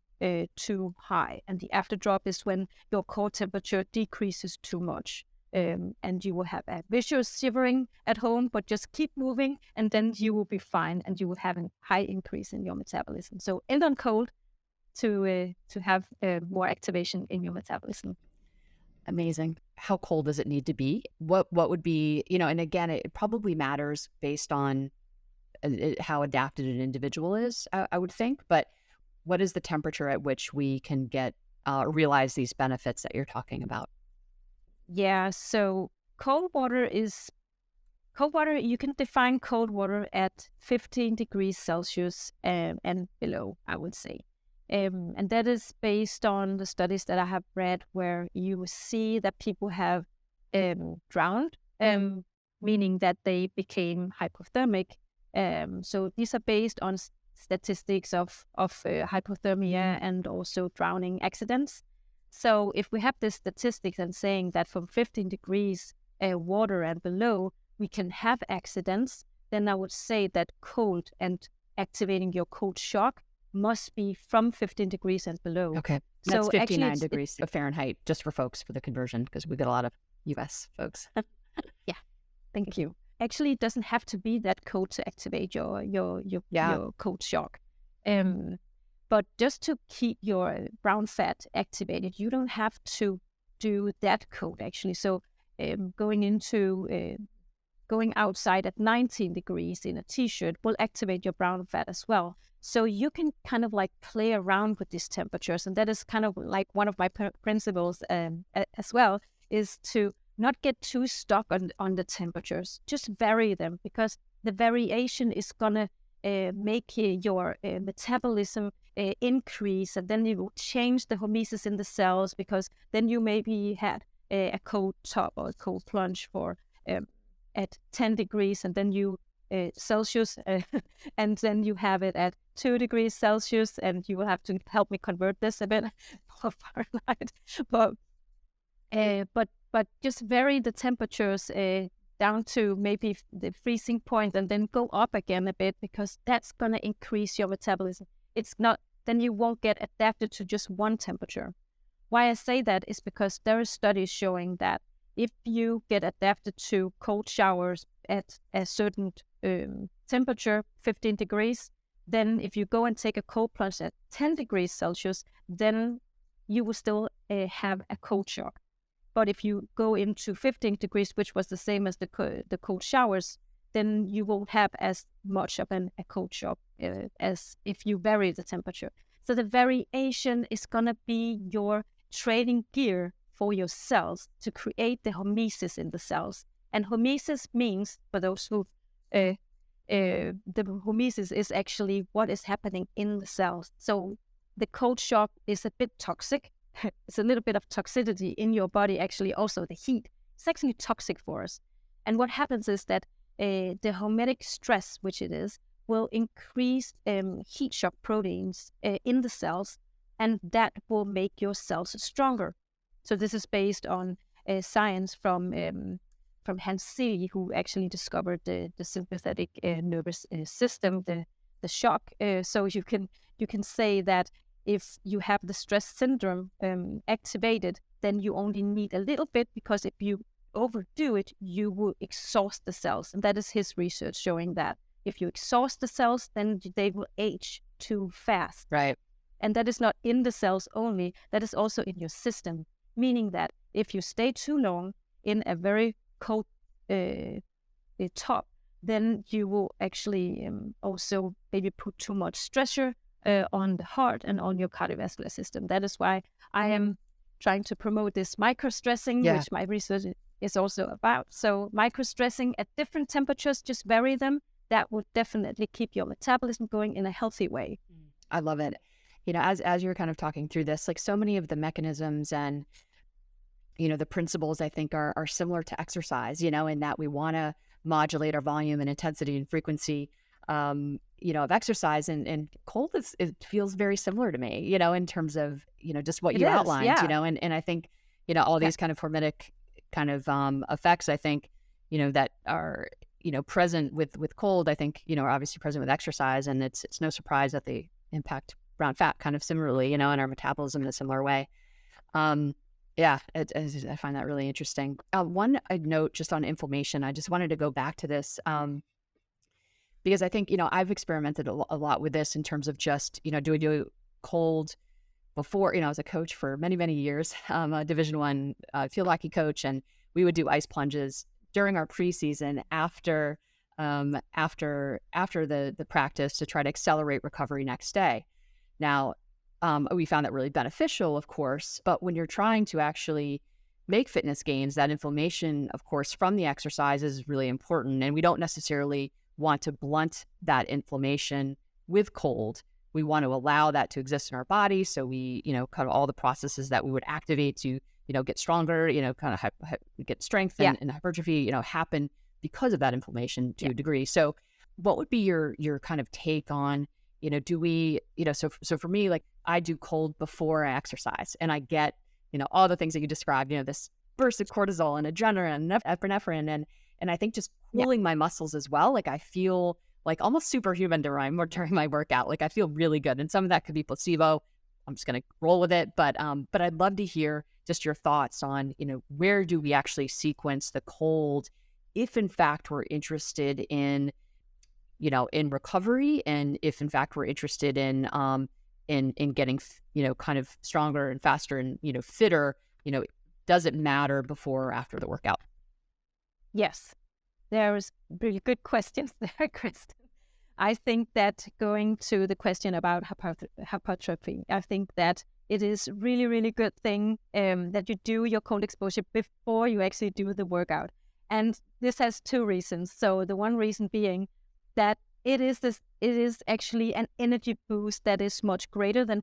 S3: too high, and the after drop is when your core temperature decreases too much. And you will have a visual shivering at home, but just keep moving and then you will be fine, and you will have a high increase in your metabolism. So end on cold to have more activation in your metabolism.
S2: Amazing. How cold does it need to be? What would be, and again, it probably matters based on how adapted an individual is, I would think, but what is the temperature at which we can realize these benefits that you're talking about?
S3: Yeah, so cold water, you can define cold water at 15 degrees Celsius and below, I would say. And that is based on the studies that I have read, where you see that people have drowned, meaning that they became hypothermic. So these are based on statistics of hypothermia and also drowning accidents. So if we have this statistics and saying that from 15 degrees water and below, we can have accidents, then I would say that cold and activating your cold shock must be from 15 degrees and below.
S2: Okay.
S3: So
S2: That's 59
S3: actually
S2: degrees of Fahrenheit, just for folks for the conversion, because we get a lot of US folks.
S3: Yeah, thank you. Actually, it doesn't have to be that cold to activate your cold shock. But just to keep your brown fat activated, you don't have to do that cold actually. So going outside at 19 degrees in a t-shirt will activate your brown fat as well. So you can kind of like play around with these temperatures. And that is kind of like one of my principles as well, is to not get too stuck on the temperatures. Just vary them, because the variation is going to make your metabolism increase. And then you will change the hormesis in the cells, because then you maybe had a cold top or a cold plunge for at 10 degrees, and then you Celsius, and then you have it at 2 degrees Celsius, and you will have to help me convert this a bit for Fahrenheit. But just vary the temperatures down to maybe the freezing point, and then go up again a bit, because that's going to increase your metabolism. It's not, then you won't get adapted to just one temperature. Why I say that is because there are studies showing that if you get adapted to cold showers at a certain temperature, 15 degrees, then if you go and take a cold plunge at 10 degrees Celsius, then you will still have a cold shock. But if you go into 15 degrees, which was the same as the cold showers, then you won't have as much of a cold shock as if you vary the temperature. So the variation is going to be your training gear for your cells to create the hormesis in the cells. And hormesis means, for those who, the hormesis is actually what is happening in the cells. So the cold shock is a bit toxic. It's a little bit of toxicity in your body, actually. Also the heat, it's actually toxic for us. And what happens is that the hormetic stress, which it is, will increase heat shock proteins in the cells, and that will make your cells stronger. So this is based on science from Hans Seeley, who actually discovered the sympathetic nervous system, the shock. So you can say that if you have the stress syndrome activated, then you only need a little bit, because if you overdo it, you will exhaust the cells. And that is his research showing that if you exhaust the cells, then they will age too fast.
S2: Right.
S3: And that is not in the cells only, that is also in your system. Meaning that if you stay too long in a very cold top, then you will actually also maybe put too much stressor on the heart and on your cardiovascular system. That is why I am trying to promote this microstressing, which my research is also about. So microstressing at different temperatures, just vary them. That would definitely keep your metabolism going in a healthy way.
S2: I love it. You know, as you're kind of talking through this, like so many of the mechanisms and, you know, the principles I think are similar to exercise, you know, in that we want to modulate our volume and intensity and frequency, you know, of exercise, and cold it feels very similar to me, you know, in terms of, you know, just what you outlined, you know, and I think, you know, all these kind of hormetic kind of effects, I think, you know, that are, you know, present with cold, I think, you know, are obviously present with exercise, and it's no surprise that they impact brown fat kind of similarly, you know, and our metabolism in a similar way. I find that really interesting. One note just on inflammation, I just wanted to go back to this because I think, you know, I've experimented a lot with this in terms of just, you know, do I do cold before, you know, as a coach for many, many years, a Division I field hockey coach, and we would do ice plunges during our preseason after the practice to try to accelerate recovery next day. Now, we found that really beneficial, of course, but when you're trying to actually make fitness gains, that inflammation, of course, from the exercise is really important. And we don't necessarily want to blunt that inflammation with cold, we want to allow that to exist in our body. So we, kind of all the processes that we would activate to, get stronger, kind of get strength and hypertrophy, happen because of that inflammation to a degree. So what would be your kind of take on, do we, so for me, like I do cold before I exercise and I get, all the things that you described, this burst of cortisol and adrenaline and epinephrine. And I think just cooling my muscles as well. Like I feel like almost superhuman during my workout. Like I feel really good. And some of that could be placebo. I'm just going to roll with it. But I'd love to hear just your thoughts on, where do we actually sequence the cold if in fact we're interested in, in recovery, and if in fact we're interested in getting, kind of stronger and faster and, fitter, does it matter before or after the workout?
S3: Yes, there's really good questions there, Kristen. I think that going to the question about hypertrophy, I think that it is really, really good thing that you do your cold exposure before you actually do the workout. And this has two reasons. So the one reason being that it is actually an energy boost that is much greater than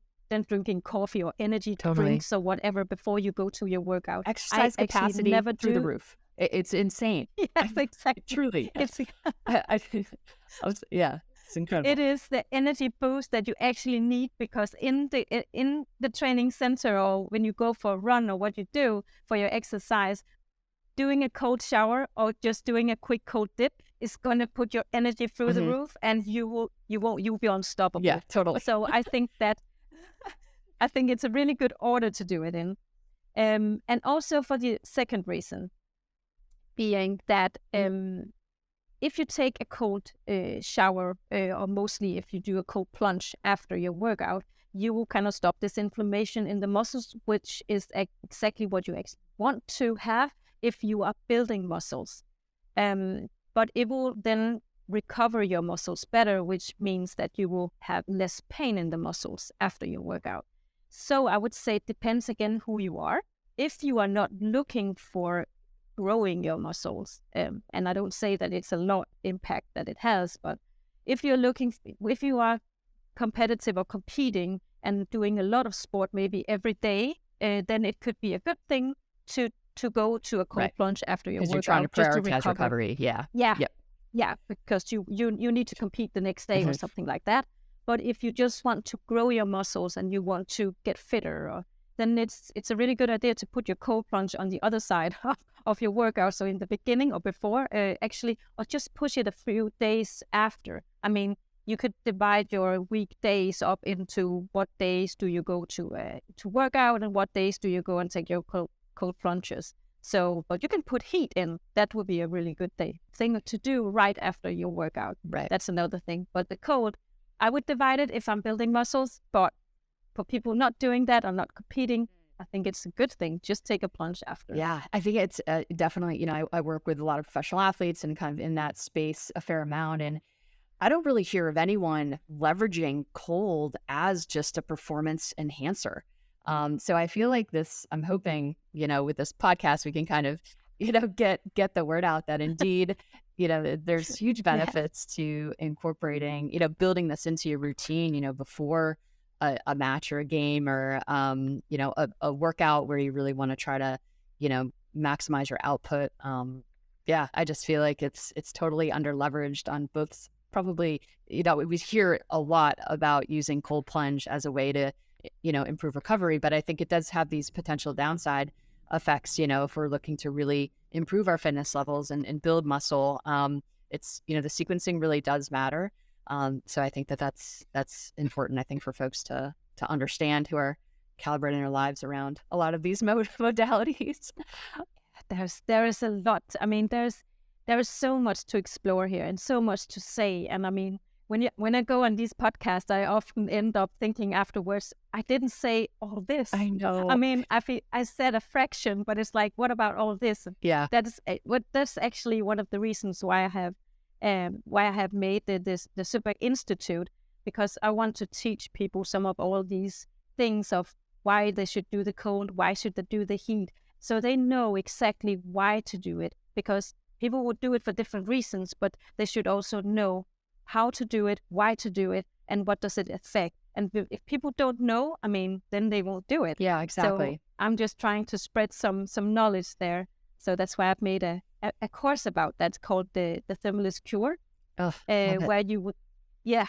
S3: drinking coffee or energy drinks or whatever before you go to your workout.
S2: Exercise capacity never through the roof. It's insane.
S3: Yes, exactly.
S2: Truly. It's incredible.
S3: It is the energy boost that you actually need, because in the training center or when you go for a run or what you do for your exercise, doing a cold shower or just doing a quick cold dip is going to put your energy through the roof, and you'll be unstoppable.
S2: Yeah, totally.
S3: So I think it's a really good order to do it in. And also for the second reason being that if you take a cold shower, or mostly if you do a cold plunge after your workout, you will kind of stop this inflammation in the muscles, which is exactly what you want to have if you are building muscles. But it will then recover your muscles better, which means that you will have less pain in the muscles after your workout. So I would say it depends again who you are. If you are not looking for growing your muscles, and I don't say that it's a lot impact that it has, but if you are competitive or competing and doing a lot of sport maybe every day, then it could be a good thing to go to a cold plunge after your workout.
S2: You're trying to prioritize recovery.
S3: Yeah, because you need to compete the next day or something like that. But if you just want to grow your muscles and you want to get fitter, then it's a really good idea to put your cold plunge on the other side of your workout. So in the beginning or before, or just push it a few days after. I mean, you could divide your weekdays up into what days do you go to work out and what days do you go and take your cold plunges. So, but you can put heat in. That would be a really good thing to do right after your workout.
S2: Right.
S3: That's another thing. But the cold, I would divide it if I'm building muscles. But for people not doing that or not competing, I think it's a good thing. Just take a plunge after.
S2: Yeah, I think it's definitely, I work with a lot of professional athletes and kind of in that space a fair amount. And I don't really hear of anyone leveraging cold as just a performance enhancer. So I feel like I'm hoping, with this podcast, we can kind of, get the word out that indeed, there's huge benefits to incorporating, building this into your routine, before a match or a game or, a workout where you really want to try to, maximize your output. I just feel like it's totally under leveraged on both. Probably, we hear a lot about using cold plunge as a way to, improve recovery, but I think it does have these potential downside effects, if we're looking to really improve our fitness levels and build muscle. It's, the sequencing really does matter. So I think that's important, I think, for folks to understand who are calibrating their lives around a lot of these modalities.
S3: There is a lot. I mean, there is so much to explore here and so much to say. And I mean, when I go on these podcasts, I often end up thinking afterwards, I didn't say all this.
S2: I know.
S3: I mean, I said a fraction, but it's like, what about all this?
S2: Yeah.
S3: That's actually one of the reasons why I have made the Søberg Institute, because I want to teach people some of all these things of why they should do the cold, why should they do the heat, so they know exactly why to do it, because people would do it for different reasons, but they should also know how to do it, why to do it, and what does it affect. And if people don't know, I mean, then they won't do it.
S2: Yeah, exactly.
S3: So I'm just trying to spread some knowledge there. So that's why I've made a course about that called the Thermalist Cure, where you would, yeah.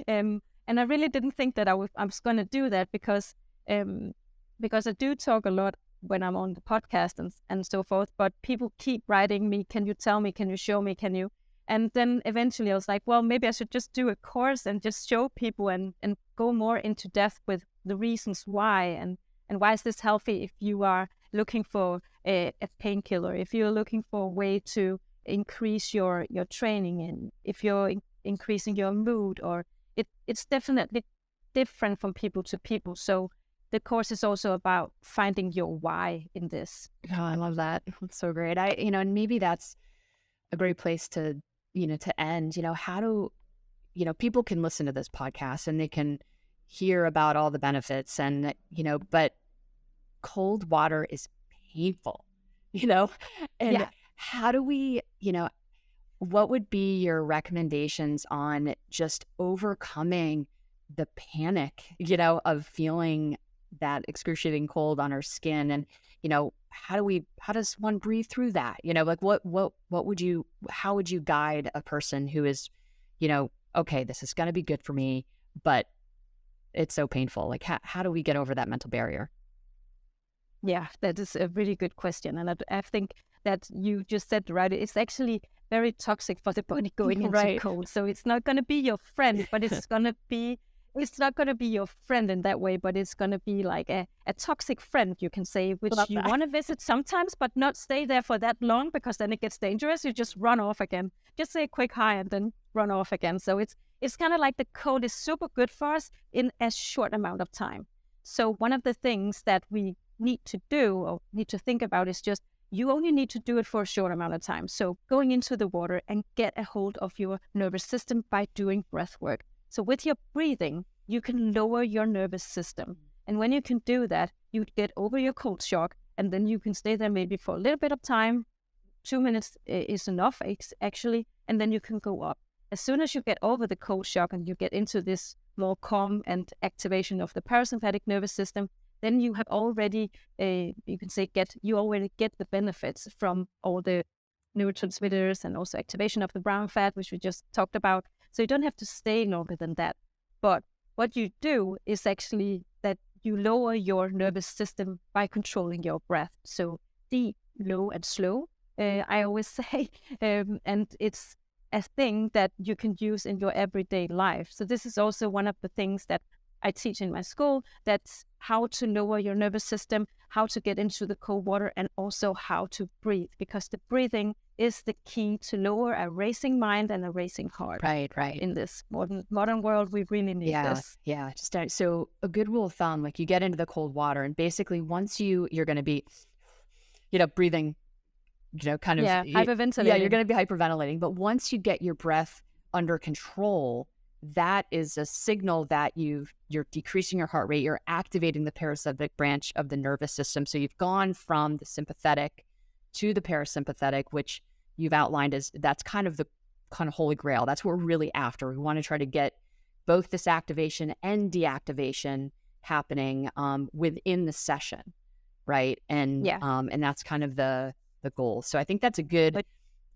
S3: And I really didn't think that I was going to do that because I do talk a lot when I'm on the podcast and so forth, but people keep writing me, can you tell me, can you show me, can you? And then eventually I was like, well, maybe I should just do a course and just show people and go more into depth with the reasons why and why is this healthy if you are looking for a painkiller, if you're looking for a way to increase your training, and if you're increasing your mood, or it's definitely different from people to people. So the course is also about finding your why in this.
S2: Oh, I love that. That's so great. And maybe that's a great place to end. How do, people can listen to this podcast and they can hear about all the benefits and, but cold water is painful, and how do we, what would be your recommendations on just overcoming the panic, of feeling that excruciating cold on our skin? And, how does one breathe through that? Like how would you guide a person who is, okay, this is going to be good for me, but it's so painful. Like how do we get over that mental barrier?
S3: Yeah, that is a really good question. And I think that you just said, right, it's actually very toxic for the body going into cold. So it's not going to be your friend, but it's not going to be your friend in that way, but it's going to be like a toxic friend, you can say, which you want to visit sometimes, but not stay there for that long, because then it gets dangerous. You just run off again. Just say a quick hi and then run off again. So it's kind of like the cold is super good for us in a short amount of time. So one of the things that we need to do or need to think about is just you only need to do it for a short amount of time. So going into the water and get a hold of your nervous system by doing breath work. So with your breathing, you can lower your nervous system. And when you can do that, you get over your cold shock, and then you can stay there maybe for a little bit of time. 2 minutes is enough, actually, and then you can go up. As soon as you get over the cold shock and you get into this more calm and activation of the parasympathetic nervous system, then you have already, you can say, you already get the benefits from all the neurotransmitters and also activation of the brown fat, which we just talked about. So you don't have to stay longer than that. But what you do is actually that you lower your nervous system by controlling your breath. So deep, low, and slow, I always say. And it's a thing that you can use in your everyday life. So this is also one of the things that I teach in my school. That's how to lower your nervous system, how to get into the cold water, and also how to breathe, because the breathing is the key to lower a racing mind and a racing heart.
S2: Right.
S3: In this modern world, we really need this.
S2: Yeah. So a good rule of thumb, like you get into the cold water, and basically once you're going to be, breathing, kind of
S3: hyperventilating.
S2: Yeah, you're going to be hyperventilating. But once you get your breath under control, that is a signal that you're decreasing your heart rate, you're activating the parasympathetic branch of the nervous system. So you've gone from the sympathetic to the parasympathetic, which you've outlined as that's kind of the holy grail. That's what we're really after. We want to try to get both this activation and deactivation happening within the session, right? And and that's kind of the goal. So I think that's a good,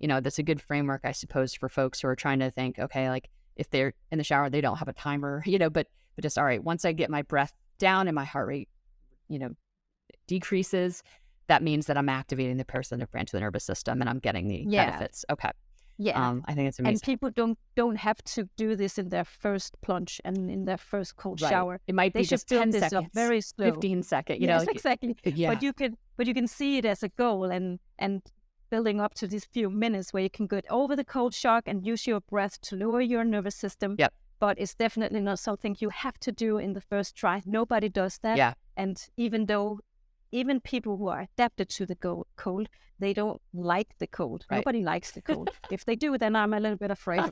S2: that's a good framework, I suppose, for folks who are trying to think, okay, like if they're in the shower, they don't have a timer, but just, all right, once I get my breath down and my heart rate, decreases, that means that I'm activating the parasympathetic branch of the nervous system and I'm getting the benefits. Okay.
S3: Yeah.
S2: I think it's amazing.
S3: And people don't have to do this in their first plunge and in their first cold shower.
S2: It might be just 10 seconds,
S3: very slow.
S2: 15 seconds,
S3: Yes, exactly.
S2: Yeah.
S3: But you can see it as a goal and building up to these few minutes where you can get over the cold shock and use your breath to lower your nervous system.
S2: Yep.
S3: But it's definitely not something you have to do in the first try. Nobody does that.
S2: Yeah.
S3: And even people who are adapted to the cold, they don't like the cold.
S2: Right.
S3: Nobody likes the cold. If they do, then I'm a little bit afraid.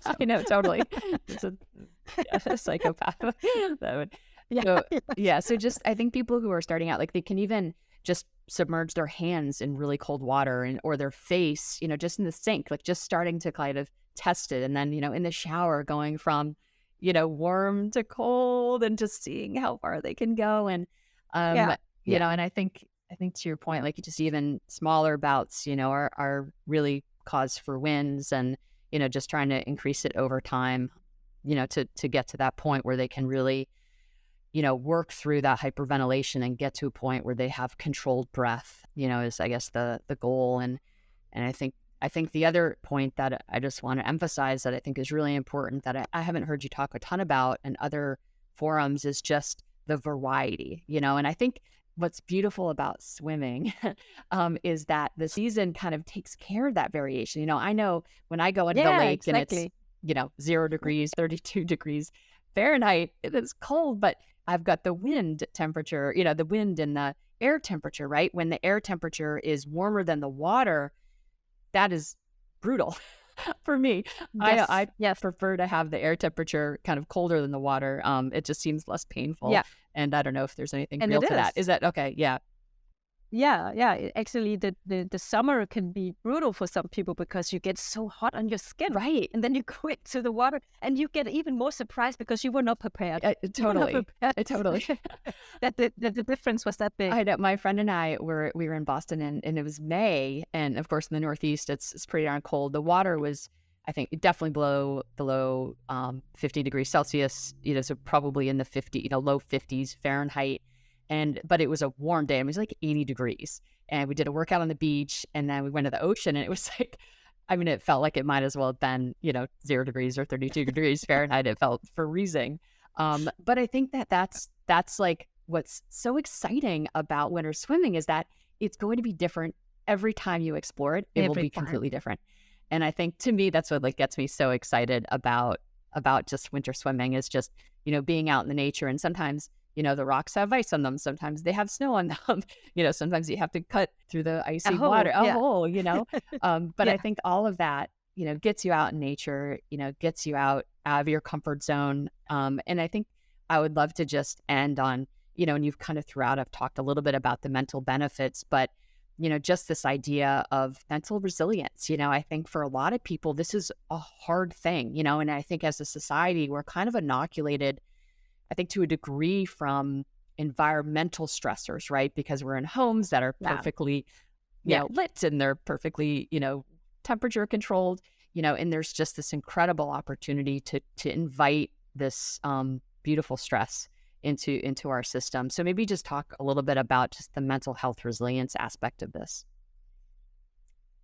S2: Totally. It's a psychopath. So just, I think people who are starting out, like they can even just submerge their hands in really cold water or their face, just in the sink, like just starting to kind of test it. And then, in the shower, going from, warm to cold and just seeing how far they can go. And, and I think to your point, like just even smaller bouts, are really cause for wins, and, just trying to increase it over time, to get to that point where they can really, work through that hyperventilation and get to a point where they have controlled breath, is I guess the goal. And I think the other point that I just want to emphasize that I think is really important that I haven't heard you talk a ton about in other forums is just the variety, and I think what's beautiful about swimming is that the season kind of takes care of that variation. I know when I go into the lake and it's, 0 degrees, 32 degrees Fahrenheit, it is cold, but I've got the wind temperature, the wind and the air temperature, right? When the air temperature is warmer than the water, that is brutal for me.
S3: Yes.
S2: I prefer to have the air temperature kind of colder than the water. It just seems less painful.
S3: Yeah.
S2: And I don't know if there's anything real to that. Is that okay? Yeah.
S3: Yeah. Actually, the summer can be brutal for some people because you get so hot on your skin.
S2: Right.
S3: And then you go into the water and you get even more surprised because you were not prepared.
S2: Totally.
S3: That the difference was that big.
S2: I know. My friend and I we were in Boston and it was May. And of course, in the Northeast, it's pretty darn cold. The water was, I think, definitely below 50 degrees Celsius, so probably in the low 50s Fahrenheit. But it was a warm day. It was like 80 degrees. And we did a workout on the beach, and then we went to the ocean, and it was like, it felt like it might as well have been, 0 degrees or 32 degrees Fahrenheit. It felt freezing. But I think that's like what's so exciting about winter swimming is that it's going to be different every time you explore it. It will be completely different. And I think to me, that's what gets me so excited about just winter swimming is just, being out in the nature. And sometimes, the rocks have ice on them. Sometimes they have snow on them. Sometimes you have to cut through the icy water, hole, But I think all of that, gets you out in nature, gets you out of your comfort zone. And I think I would love to just end on, and you've kind of throughout, I've talked a little bit about the mental benefits, but, just this idea of mental resilience. I think for a lot of people, this is a hard thing, and I think as a society, we're kind of inoculated, I think to a degree, from environmental stressors, right? Because we're in homes that are perfectly, lit, and they're perfectly, temperature controlled, and there's just this incredible opportunity to invite this beautiful stress into our system. So maybe just talk a little bit about just the mental health resilience aspect of this.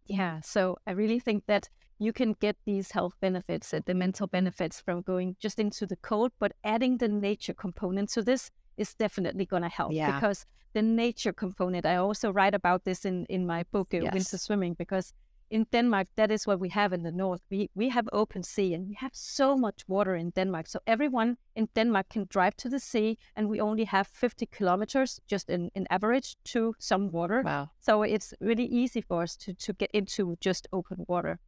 S3: Yeah, so I really think that you can get these health benefits, the mental benefits from going just into the cold, but adding the nature component to this is definitely going to help.
S2: Yeah.
S3: Because the nature component, I also write about this in my book, Winter Swimming, because in Denmark, that is what we have in the north. We have open sea and we have so much water in Denmark. So everyone in Denmark can drive to the sea, and we only have 50 kilometers just in average to some water.
S2: Wow.
S3: So it's really easy for us to get into just open water.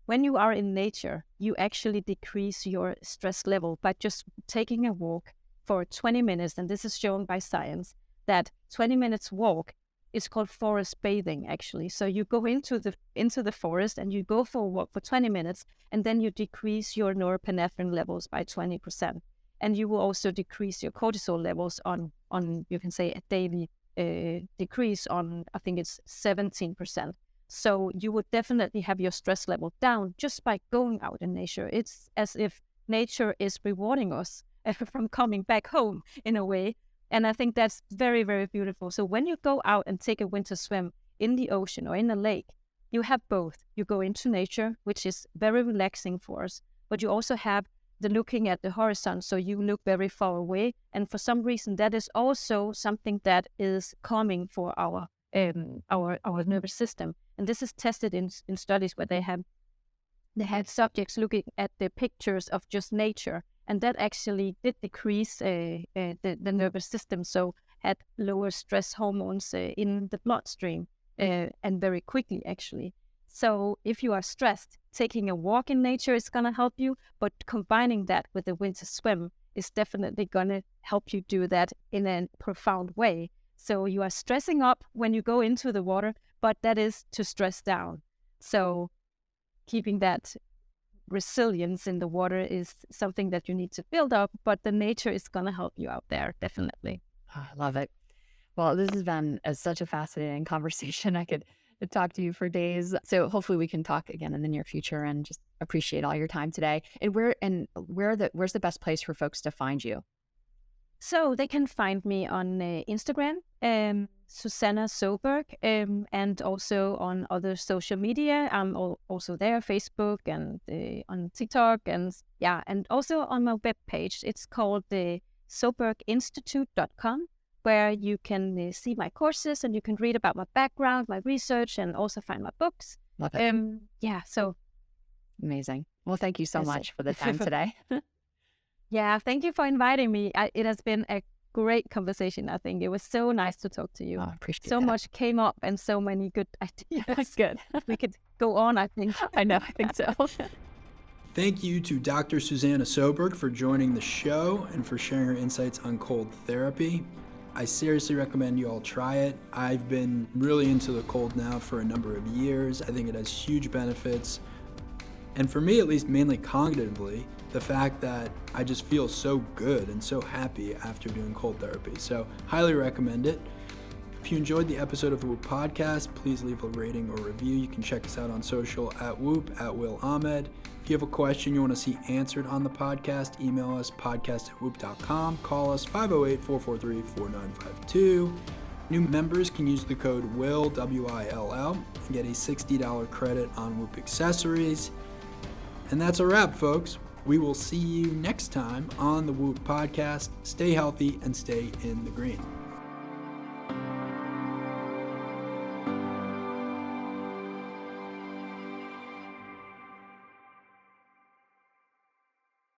S3: When you are in nature, you actually decrease your stress level by just taking a walk for 20 minutes. And this is shown by science that 20 minutes walk is called forest bathing, actually. So you go into the forest and you go for a walk for 20 minutes, and then you decrease your norepinephrine levels by 20%. And you will also decrease your cortisol levels on you can say a daily decrease on, I think it's 17%. So you would definitely have your stress level down just by going out in nature. It's as if nature is rewarding us from coming back home in a way. And I think that's very, very beautiful. So when you go out and take a winter swim in the ocean or in a lake, you have both. You go into nature, which is very relaxing for us, but you also have the looking at the horizon. So you look very far away. And for some reason, that is also something that is calming for our nervous system. And this is tested in studies where they had subjects looking at the pictures of just nature, and that actually did decrease the nervous system, so had lower stress hormones in the bloodstream, and very quickly actually. So if you are stressed, taking a walk in nature is going to help you, but combining that with the winter swim is definitely going to help you do that in a profound way. So you are stressing up when you go into the water, but that is to stress down. So keeping that resilience in the water is something that you need to build up, but the nature is going to help you out there, definitely.
S2: Oh, I love it. Well, this has been such a fascinating conversation. I could talk to you for days. So hopefully we can talk again in the near future, and just appreciate all your time today. And where's the best place for folks to find you?
S3: So they can find me on Instagram, Susanna Søberg, and also on other social media. I'm also there, Facebook and on TikTok, and also on my webpage. It's called the SøbergInstitute.com, where you can see my courses and you can read about my background, my research, and also find my books.
S2: Love it.
S3: So
S2: amazing. Well, thank you so much for the time today.
S3: Yeah, thank you for inviting me. It has been a great conversation, I think. It was so nice to talk to you.
S2: I appreciate
S3: so
S2: that.
S3: much came up and so many good ideas.
S2: Good.
S3: We could go on, I think.
S2: I know, I think so.
S1: Thank you to Dr. Susanna Søberg for joining the show and for sharing her insights on cold therapy. I seriously recommend you all try it. I've been really into the cold now for a number of years. I think it has huge benefits. And for me, at least, mainly cognitively, the fact that I just feel so good and so happy after doing cold therapy. So highly recommend it. If you enjoyed the episode of the Whoop Podcast, please leave a rating or review. You can check us out on social at Whoop, at Will Ahmed. If you have a question you want to see answered on the podcast, email us podcast@whoop.com. Call us 508-443-4952. New members can use the code WILL, W-I-L-L, and get a $60 credit on Whoop accessories. And that's a wrap, folks. We will see you next time on the Whoop Podcast. Stay healthy and stay in the green.